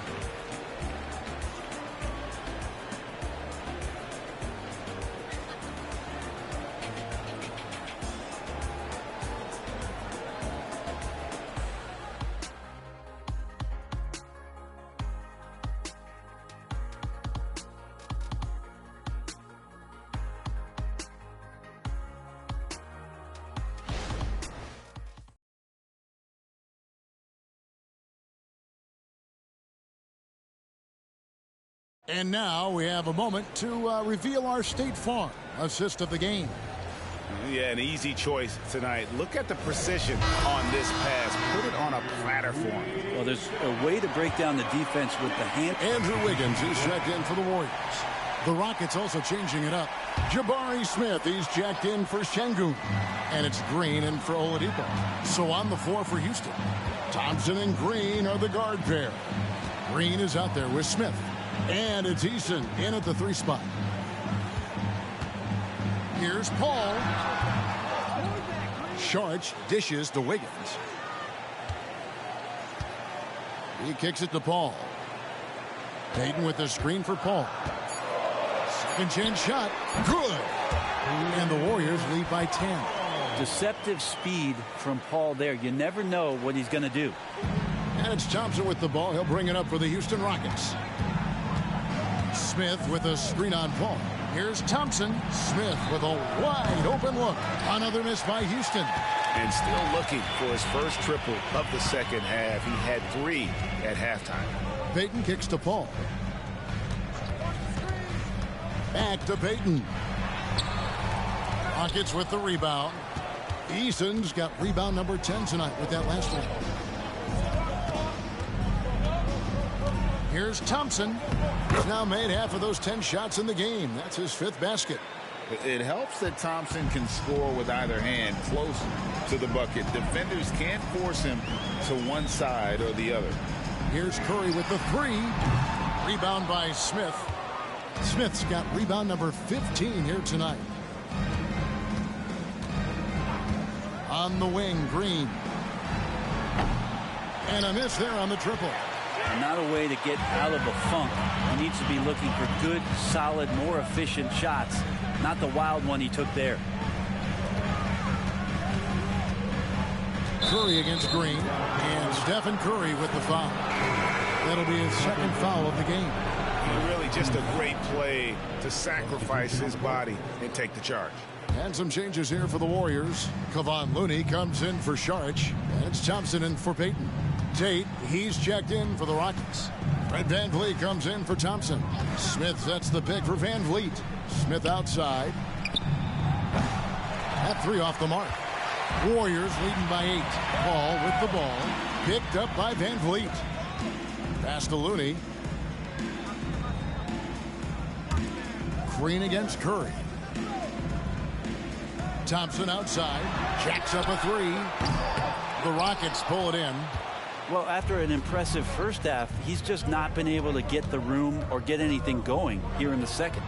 And now we have a moment to reveal our State Farm assist of the game. Yeah, an easy choice tonight. Look at the precision on this pass. Put it on a platter for him. Well, there's a way to break down the defense with the hand. Andrew Wiggins is checked in for the Warriors. The Rockets also changing it up. Jabari Smith, he's checked in for Şengün. And it's Green in for Oladipo. So on the floor for Houston. Thompson and Green are the guard pair. Green is out there with Smith. And it's Eason in at the 3 spot. Here's Paul. Saric dishes to Wiggins. He kicks it to Paul. Payton with the screen for Paul. Second chance shot. Good. And the Warriors lead by 10. Deceptive speed from Paul there. You never know what he's going to do. And it's Thompson with the ball. He'll bring it up for the Houston Rockets. Smith with a screen on Paul. Here's Thompson. Smith with a wide open look. Another miss by Houston. And still looking for his first triple of the second half. He had 3 at halftime. Payton kicks to Paul. Back to Payton. Rockets with the rebound. Eason's got rebound number 10 tonight with that last one. Here's Thompson. He's now made half of those 10 shots in the game. That's his 5th basket. It helps that Thompson can score with either hand close to the bucket. Defenders can't force him to one side or the other. Here's Curry with the 3. Rebound by Smith. Smith's got rebound number 15 here tonight. On the wing, Green. And a miss there on the triple. Not a way to get out of a funk. He needs to be looking for good, solid, more efficient shots. Not the wild one he took there. Curry against Green. And Stephen Curry with the foul. That'll be his 2nd foul of the game. Really just a great play to sacrifice his body and take the charge. And some changes here for the Warriors. Kevon Looney comes in for Saric. And it's Thompson in for Payton. Tate, he's checked in for the Rockets. Fred VanVleet comes in for Thompson. Smith sets the pick for VanVleet. Smith outside. That 3 off the mark. Warriors leading by 8. Paul with the ball. Picked up by VanVleet. Pass to Looney. Green against Curry. Thompson outside. Jacks up a three. The Rockets pull it in. Well, after an impressive first half, he's just not been able to get the room or get anything going here in the second.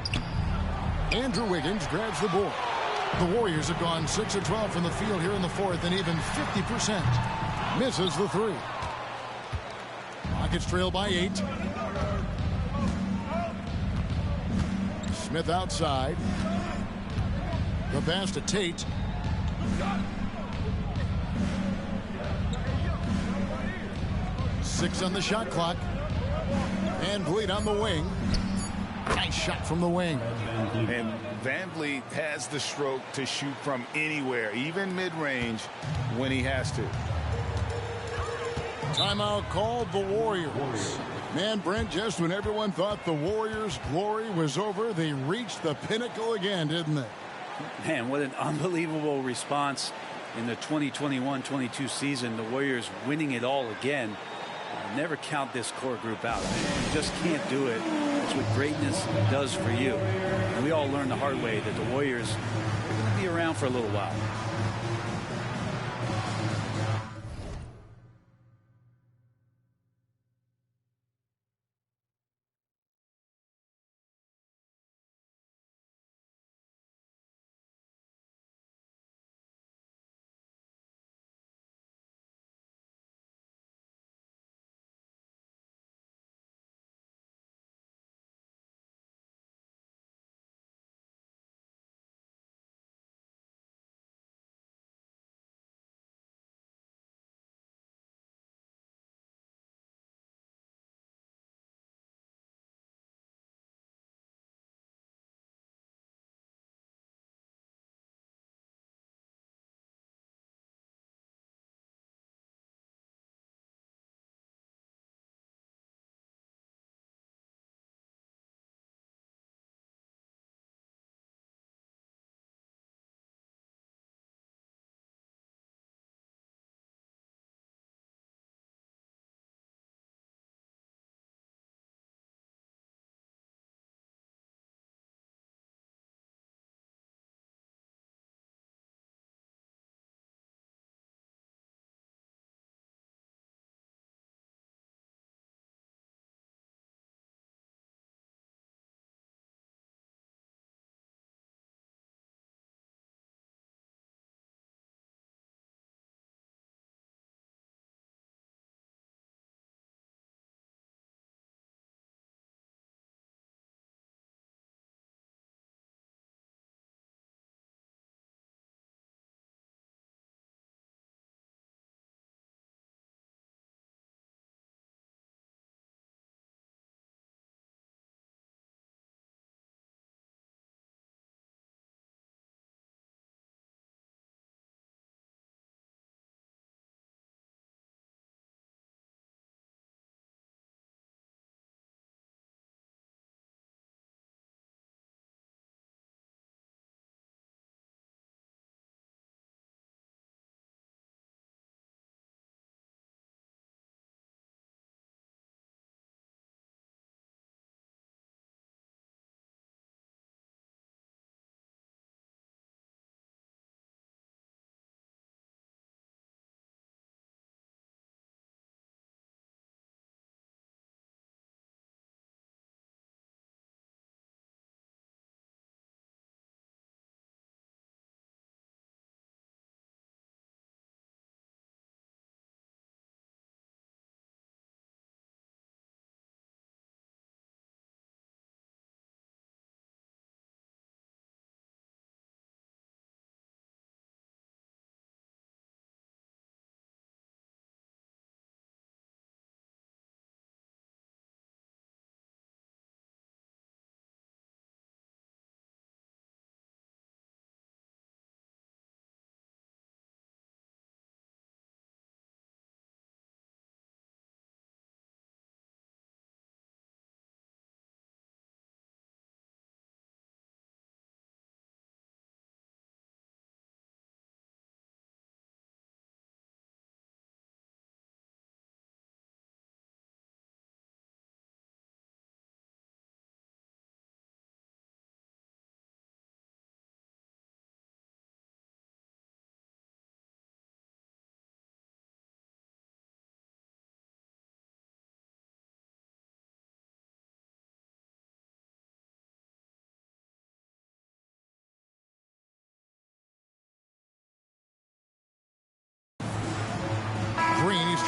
Andrew Wiggins grabs the board. The Warriors have gone 6 of 12 from the field here in the fourth and even 50%. Misses the three. Rockets trail by 8. Smith outside. The pass to Tate. Six on the shot clock. Van Vliet on the wing. Nice shot from the wing. And Van Vliet has the stroke to shoot from anywhere, even mid-range, when he has to. Timeout called the Warriors. Man, Brent, just when everyone thought the Warriors' glory was over, they reached the pinnacle again, didn't they? Man, what an unbelievable response in the 2021-22 season. The Warriors winning it all again. Never count this core group out. You just can't do it. That's what greatness does for you. And we all learned the hard way that the Warriors are going to be around for a little while.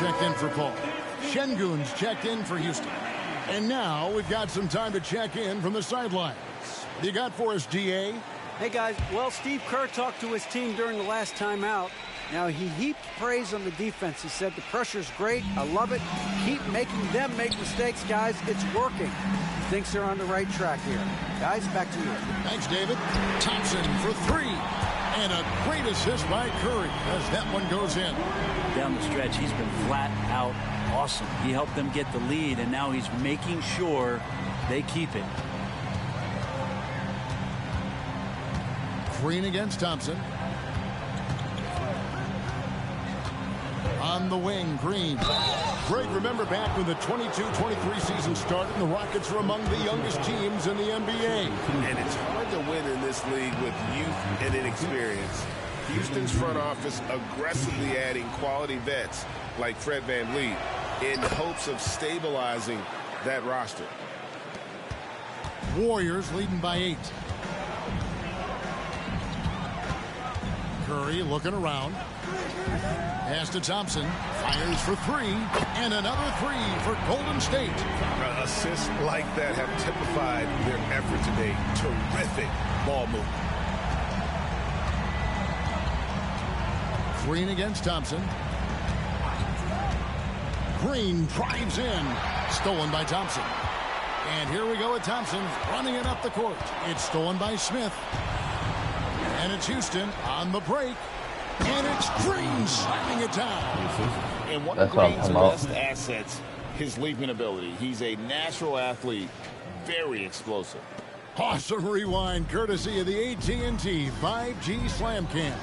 checked in for Paul. Şengün's checked in for Houston. And now we've got some time to check in from the sidelines. What you got for us, GA? Hey, guys. Well, Steve Kerr talked to his team during the last timeout. Now, he heaped praise on the defense. He said, the pressure's great. I love it. Keep making them make mistakes, guys. It's working. He thinks they're on the right track here. Guys, back to you. Thanks, David. Thompson for three. And a great assist by Curry as that one goes in. Down the stretch, he's been flat out awesome. He helped them get the lead, and now he's making sure they keep it. Green against Thompson. On the wing, Green. Greg, remember back when the 22-23 season started, and the Rockets were among the youngest teams in the NBA. And it's hard to win in this league with youth and inexperience. Houston's front office aggressively adding quality vets like Fred VanVleet in hopes of stabilizing that roster. Warriors leading by 8. Curry looking around. Pass to Thompson. Fires for three. And another three for Golden State. Assists like that have typified their effort today. Terrific ball movement. Green against Thompson. Green drives in. Stolen by Thompson. And here we go with Thompson running it up the court. It's stolen by Smith. And it's Houston on the break. And it's Green slapping it down. And one of Green's best assets, his leaping ability. He's a natural athlete, very explosive. Awesome rewind courtesy of the AT&T 5G Slam Cam.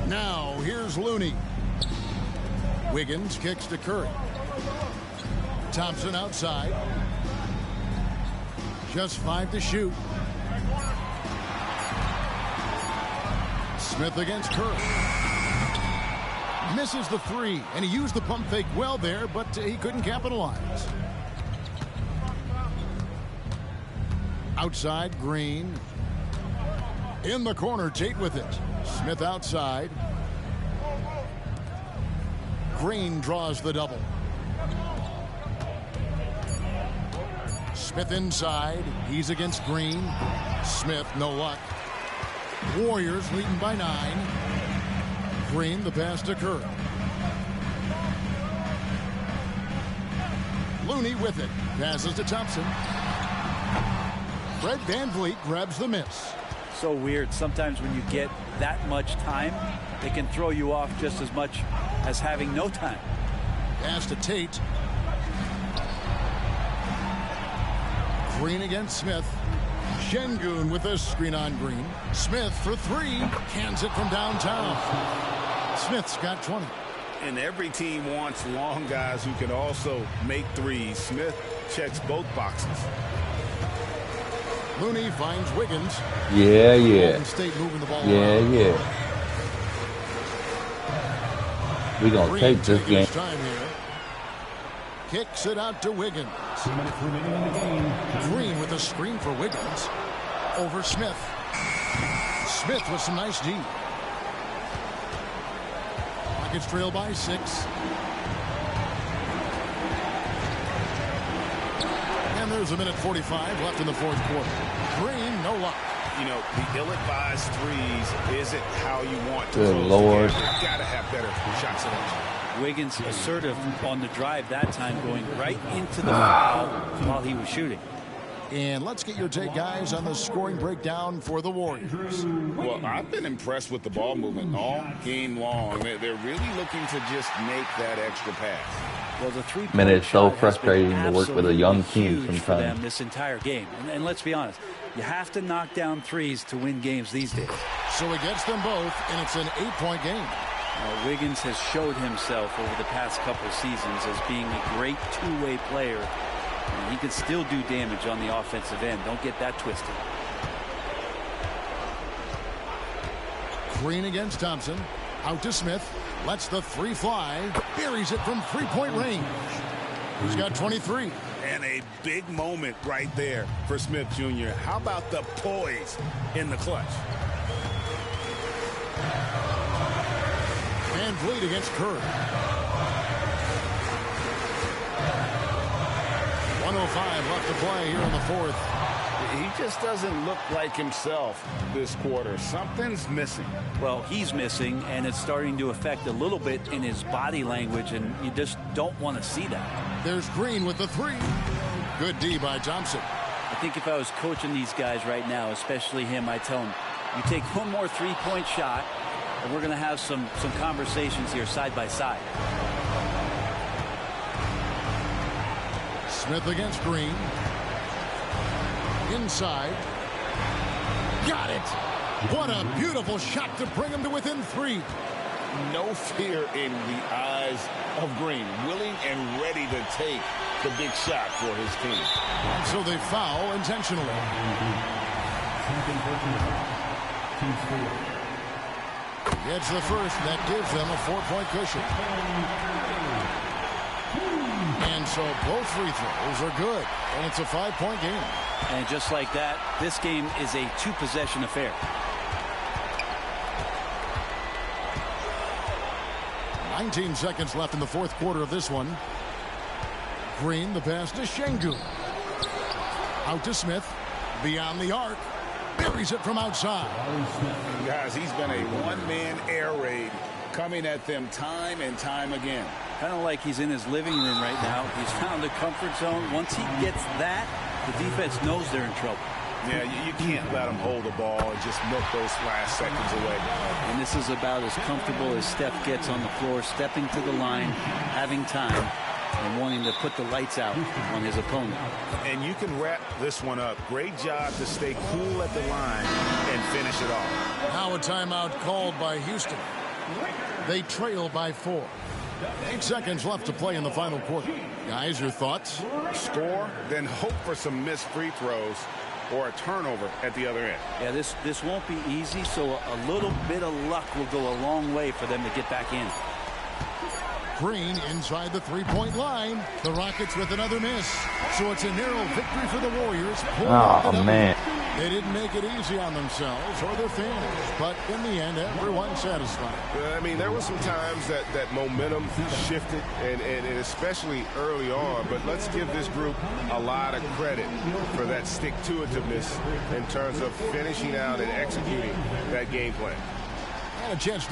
Now here's Looney. Wiggins kicks to Curry. Thompson outside. Just 5 to shoot. Smith against Curry. Misses the three, and he used the pump fake well there, but he couldn't capitalize. Outside, Green. In the corner, Tate with it. Smith outside. Green draws the double. Smith inside. He's against Green. Smith, no luck. Warriors leading by 9. Green, the pass to Curry. Looney with it. Passes to Thompson. Fred VanVleet grabs the miss. So weird. Sometimes when you get that much time, it can throw you off just as much as having no time. Pass to Tate. Green against Smith. Şengün with a screen on Green. Smith for three. Cans it from downtown. Smith's got 20. And every team wants long guys who can also make threes. Smith checks both boxes. Looney finds Wiggins. Yeah. Golden State moving the ball around. We're going to take this game. Time here. Kicks it out to Wiggins. Green with a screen for Wiggins. Over Smith. Smith with some nice D. Rockets trail by 6. And there's a minute 45 left in the fourth quarter. Green, no luck. You know, the ill-advised threes isn't how you want to Good close Lord. the game. You've got to have better shot selection. Wiggins assertive on the drive that time, going right into the foul while he was shooting. And let's get your take, guys, on the scoring breakdown for the Warriors. Well, I've been impressed with the ball movement all game long. They're really looking to just make that extra pass. Well, the three-point Man, it's so shot has frustrating been to work with a young team absolutely huge for them sometimes. this entire game. And let's be honest, you have to knock down threes to win games these days. So he gets them both, and it's an 8-point game. Wiggins has showed himself over the past couple seasons as being a great two-way player. And he can still do damage on the offensive end. Don't get that twisted. Green against Thompson. Out to Smith. Lets the three fly. Buries it from three-point range. He's got 23. And a big moment right there for Smith Jr. How about the poise in the clutch? complete against Kerr. 1:05 left to play here in the fourth. He just doesn't look like himself this quarter. Something's missing. Well, he's missing, and it's starting to affect a little bit in his body language, and you just don't want to see that. There's Green with the three. Good D by Thompson. I think if I was coaching these guys right now, especially him, I'd tell him, you take one more three-point shot, and we're going to have some conversations here side by side. Smith against Green. Inside. Got it. What a beautiful shot to bring him to within three. No fear in the eyes of Green. Willing and ready to take the big shot for his team. And so they foul intentionally. Gets the first. That gives them a 4-point cushion. And so both free throws are good. And it's a 5-point game. And just like that, this game is a two-possession affair. 19 seconds left in the fourth quarter of this one. Green, the pass to Şengün. Out to Smith. Beyond the arc. Buries it from outside. Guys, he's been a one-man air raid coming at them time and time again. Kind of like he's in his living room right now. He's found the comfort zone. Once he gets that, the defense knows they're in trouble. Yeah, you can't let him hold the ball and just milk those last seconds away. And this is about as comfortable as Steph gets on the floor, stepping to the line, having time, and wanting to put the lights out on his opponent. And you can wrap this one up. Great job to stay cool at the line and finish it off. Now a timeout called by Houston. They trail by 4. 8 seconds left to play in the final quarter. Guys, your thoughts? Score, then hope for some missed free throws or a turnover at the other end. Yeah, this won't be easy, so a little bit of luck will go a long way for them to get back in. Green inside the three-point line. The Rockets with another miss. So it's a narrow victory for the Warriors. Oh, man. They didn't make it easy on themselves or their fans, but in the end, everyone's satisfied. I mean, there were some times that momentum shifted, and especially early on, but let's give this group a lot of credit for that stick-to-itiveness in terms of finishing out and executing that game plan. And a chance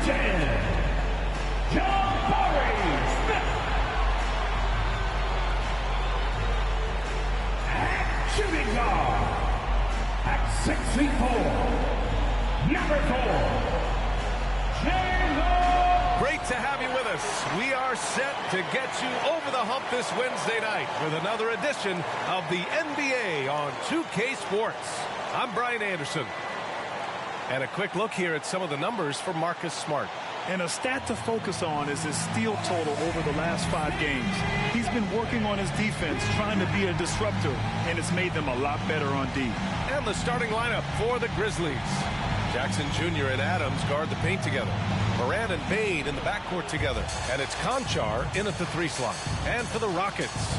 10, Jabari Smith. At shooting guard, at 6'4", number 4, Jalen. Great to have you with us. We are set to get you over the hump this Wednesday night with another edition of the NBA on 2K Sports. I'm Brian Anderson. And a quick look here at some of the numbers for Marcus Smart. And a stat to focus on is his steal total over the last 5 games. He's been working on his defense, trying to be a disruptor, and it's made them a lot better on D. And the starting lineup for the Grizzlies. Jackson Jr. and Adams guard the paint together. Morant and Bane in the backcourt together. And it's Conchar in at the 3 slot. And for the Rockets,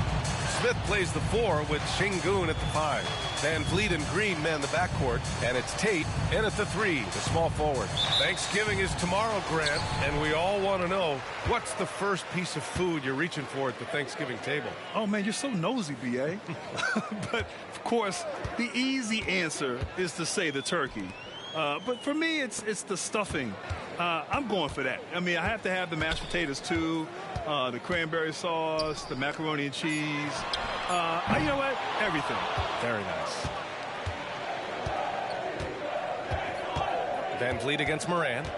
Smith plays the 4 with Şengün at the 5. Van Vliet and Green man the backcourt. And it's Tate in at the 3, the small forward. Thanksgiving is tomorrow, Grant, and we all want to know, what's the first piece of food you're reaching for at the Thanksgiving table? Oh, man, you're so nosy, B.A. But, of course, the easy answer is to say the turkey. But for me, it's the stuffing. I'm going for that. I mean, I have to have the mashed potatoes, too, the cranberry sauce, the macaroni and cheese. You know what? Everything. Very nice. Van Vliet against Morant.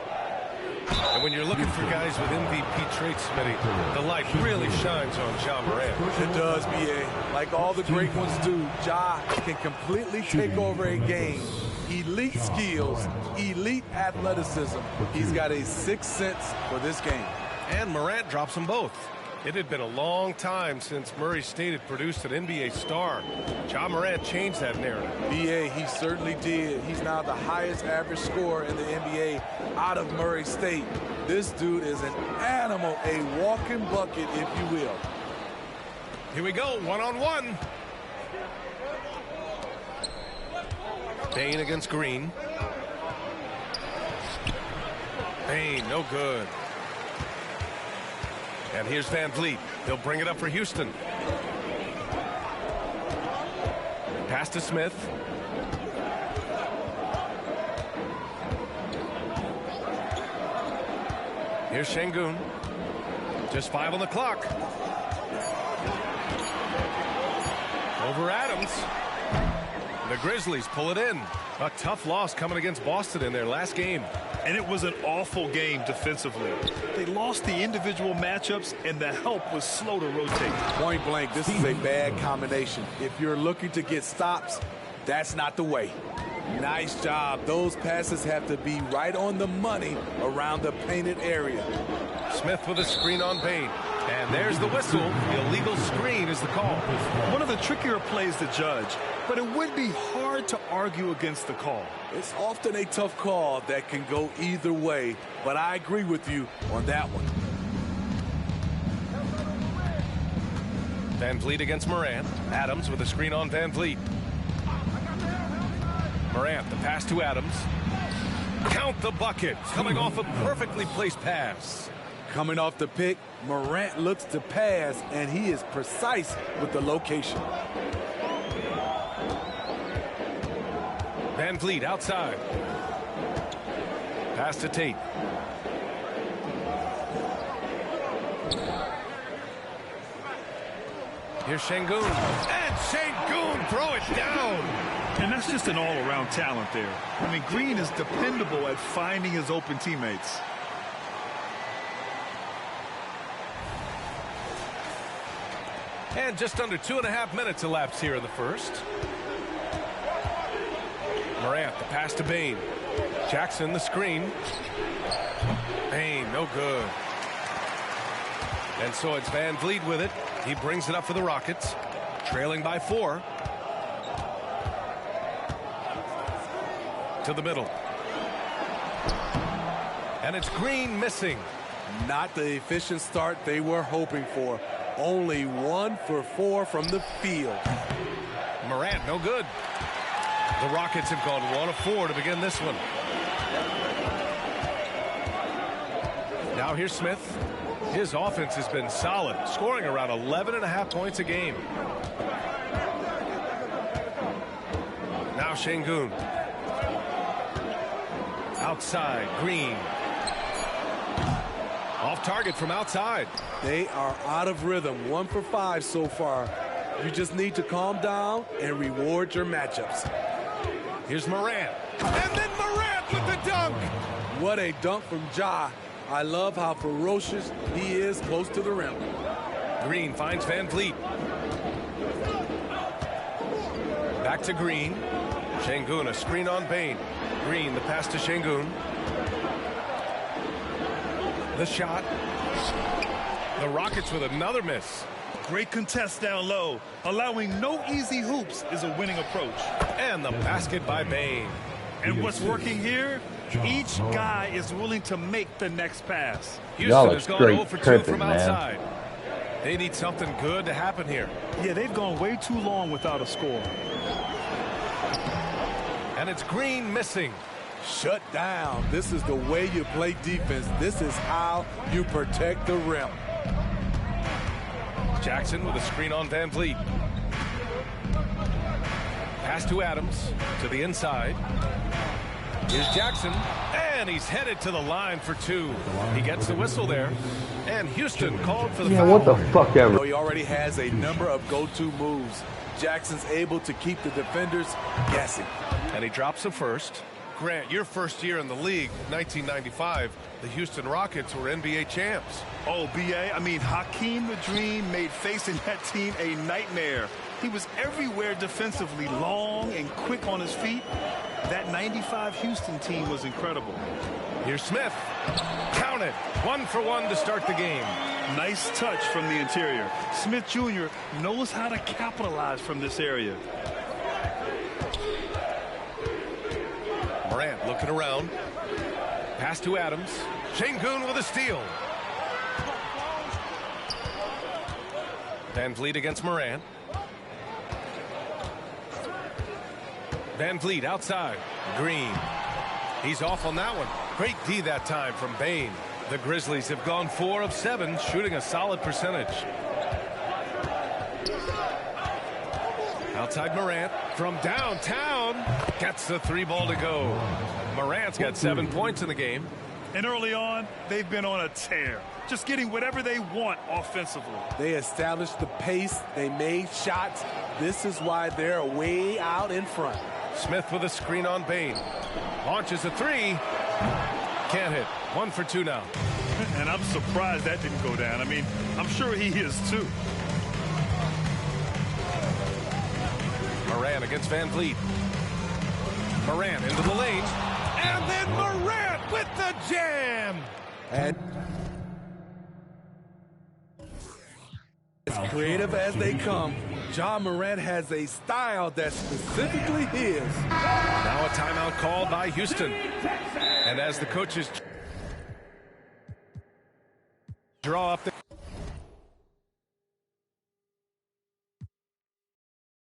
And when you're looking for guys with MVP traits, Smitty, the light really shines on Ja Morant. It does, B.A. Like all the great ones do, Ja can completely take over a game. Elite skills, elite athleticism. He's got a sixth sense for this game. And Morant drops them both. It had been a long time since Murray State had produced an NBA star. Ja Morant changed that narrative. B.A., he certainly did. He's now the highest average scorer in the NBA out of Murray State. This dude is an animal, a walking bucket, if you will. Here we go, one-on-one. Bane against Green. Bane, no good. And here's Van Vliet. He'll bring it up for Houston. Pass to Smith. Here's Şengün. Just 5 on the clock. Over Adams. The Grizzlies pull it in. A tough loss coming against Boston in their last game. And it was an awful game defensively. They lost the individual matchups, and the help was slow to rotate. Point blank, this is a bad combination. If you're looking to get stops, that's not the way. Nice job. Those passes have to be right on the money around the painted area. Smith with a screen on Bane. And there's the whistle. The illegal screen is the call. One of the trickier plays to judge, but it would be hard to argue against the call. It's often a tough call that can go either way, but I agree with you on that one. Van Vliet against Morant. Adams with a screen on Van Vliet. Morant, the pass to Adams. Count the bucket. Coming off a perfectly placed pass. Coming off the pick, Morant looks to pass, and he is precise with the location. Van Vliet outside. Pass to Tate. Here's Şengün. And Şengün throw it down. And that's just an all-around talent there. I mean, Green is dependable at finding his open teammates. And just under 2.5 minutes elapsed here in the first. Morant, the pass to Bane. Jackson, the screen. Bane, no good. And so it's Van Vliet with it. He brings it up for the Rockets, trailing by 4. To the middle. And it's Green missing. Not the efficient start they were hoping for. Only 1 for 4 from the field. Morant, no good. The Rockets have gone 1 of 4 to begin this one. Now here's Smith. His offense has been solid, scoring around 11.5 points a game. Now Şengün. Outside, Green. Off target from outside. They are out of rhythm. 1 for 5 so far. You just need to calm down and reward your matchups. Here's Morant. And then Morant with the dunk. What a dunk from Ja. I love how ferocious he is close to the rim. Green finds Van Vliet. Back to Green. Şengün, a screen on Bane. Green, the pass to Şengün. The shot. The Rockets with another miss. Great contest down low. Allowing no easy hoops is a winning approach. And the basket by Bane. And what's working here? Each guy is willing to make the next pass. Houston has gone 0 for 2 from outside. They need something good to happen here. Yeah, they've gone way too long without a score. And it's Green missing. Shut down. This is the way you play defense. This is how you protect the rim. Jackson with a screen on Van Vliet. Pass to Adams to the inside. Here's Jackson, and he's headed to the line for 2. He gets the whistle there, and Houston called for the foul. Yeah, what the fuck ever. He already has a number of go-to moves. Jackson's able to keep the defenders guessing. And he drops the first. Grant, your first year in the league, 1995, the Houston Rockets were NBA champs. Oh, B.A., I mean, Hakeem the Dream made facing that team a nightmare. He was everywhere defensively, long and quick on his feet. That 95 Houston team was incredible. Here's Smith. Count it. 1 for 1 to start the game. Nice touch from the interior. Smith Jr. knows how to capitalize from this area. Morant looking around. Pass to Adams. Şengün with a steal. Van Vliet against Morant. Van Vliet outside. Green. He's off on that one. Great D that time from Bane. The Grizzlies have gone 4 of 7, shooting a solid percentage. Outside Morant from downtown. Gets the 3 ball to go. Morant's got 7 points in the game. And early on, they've been on a tear. Just getting whatever they want offensively. They established the pace. They made shots. This is why they're way out in front. Smith with a screen on Bane. Launches a 3. Can't hit. 1 for 2 now. And I'm surprised that didn't go down. I mean, I'm sure he is too. Morant against Van Vliet. Morant into the lane. And then Morant with the jam. And as creative as they come, Ja Morant has a style that's specifically his. Now a timeout called by Houston. And as the coaches draw up the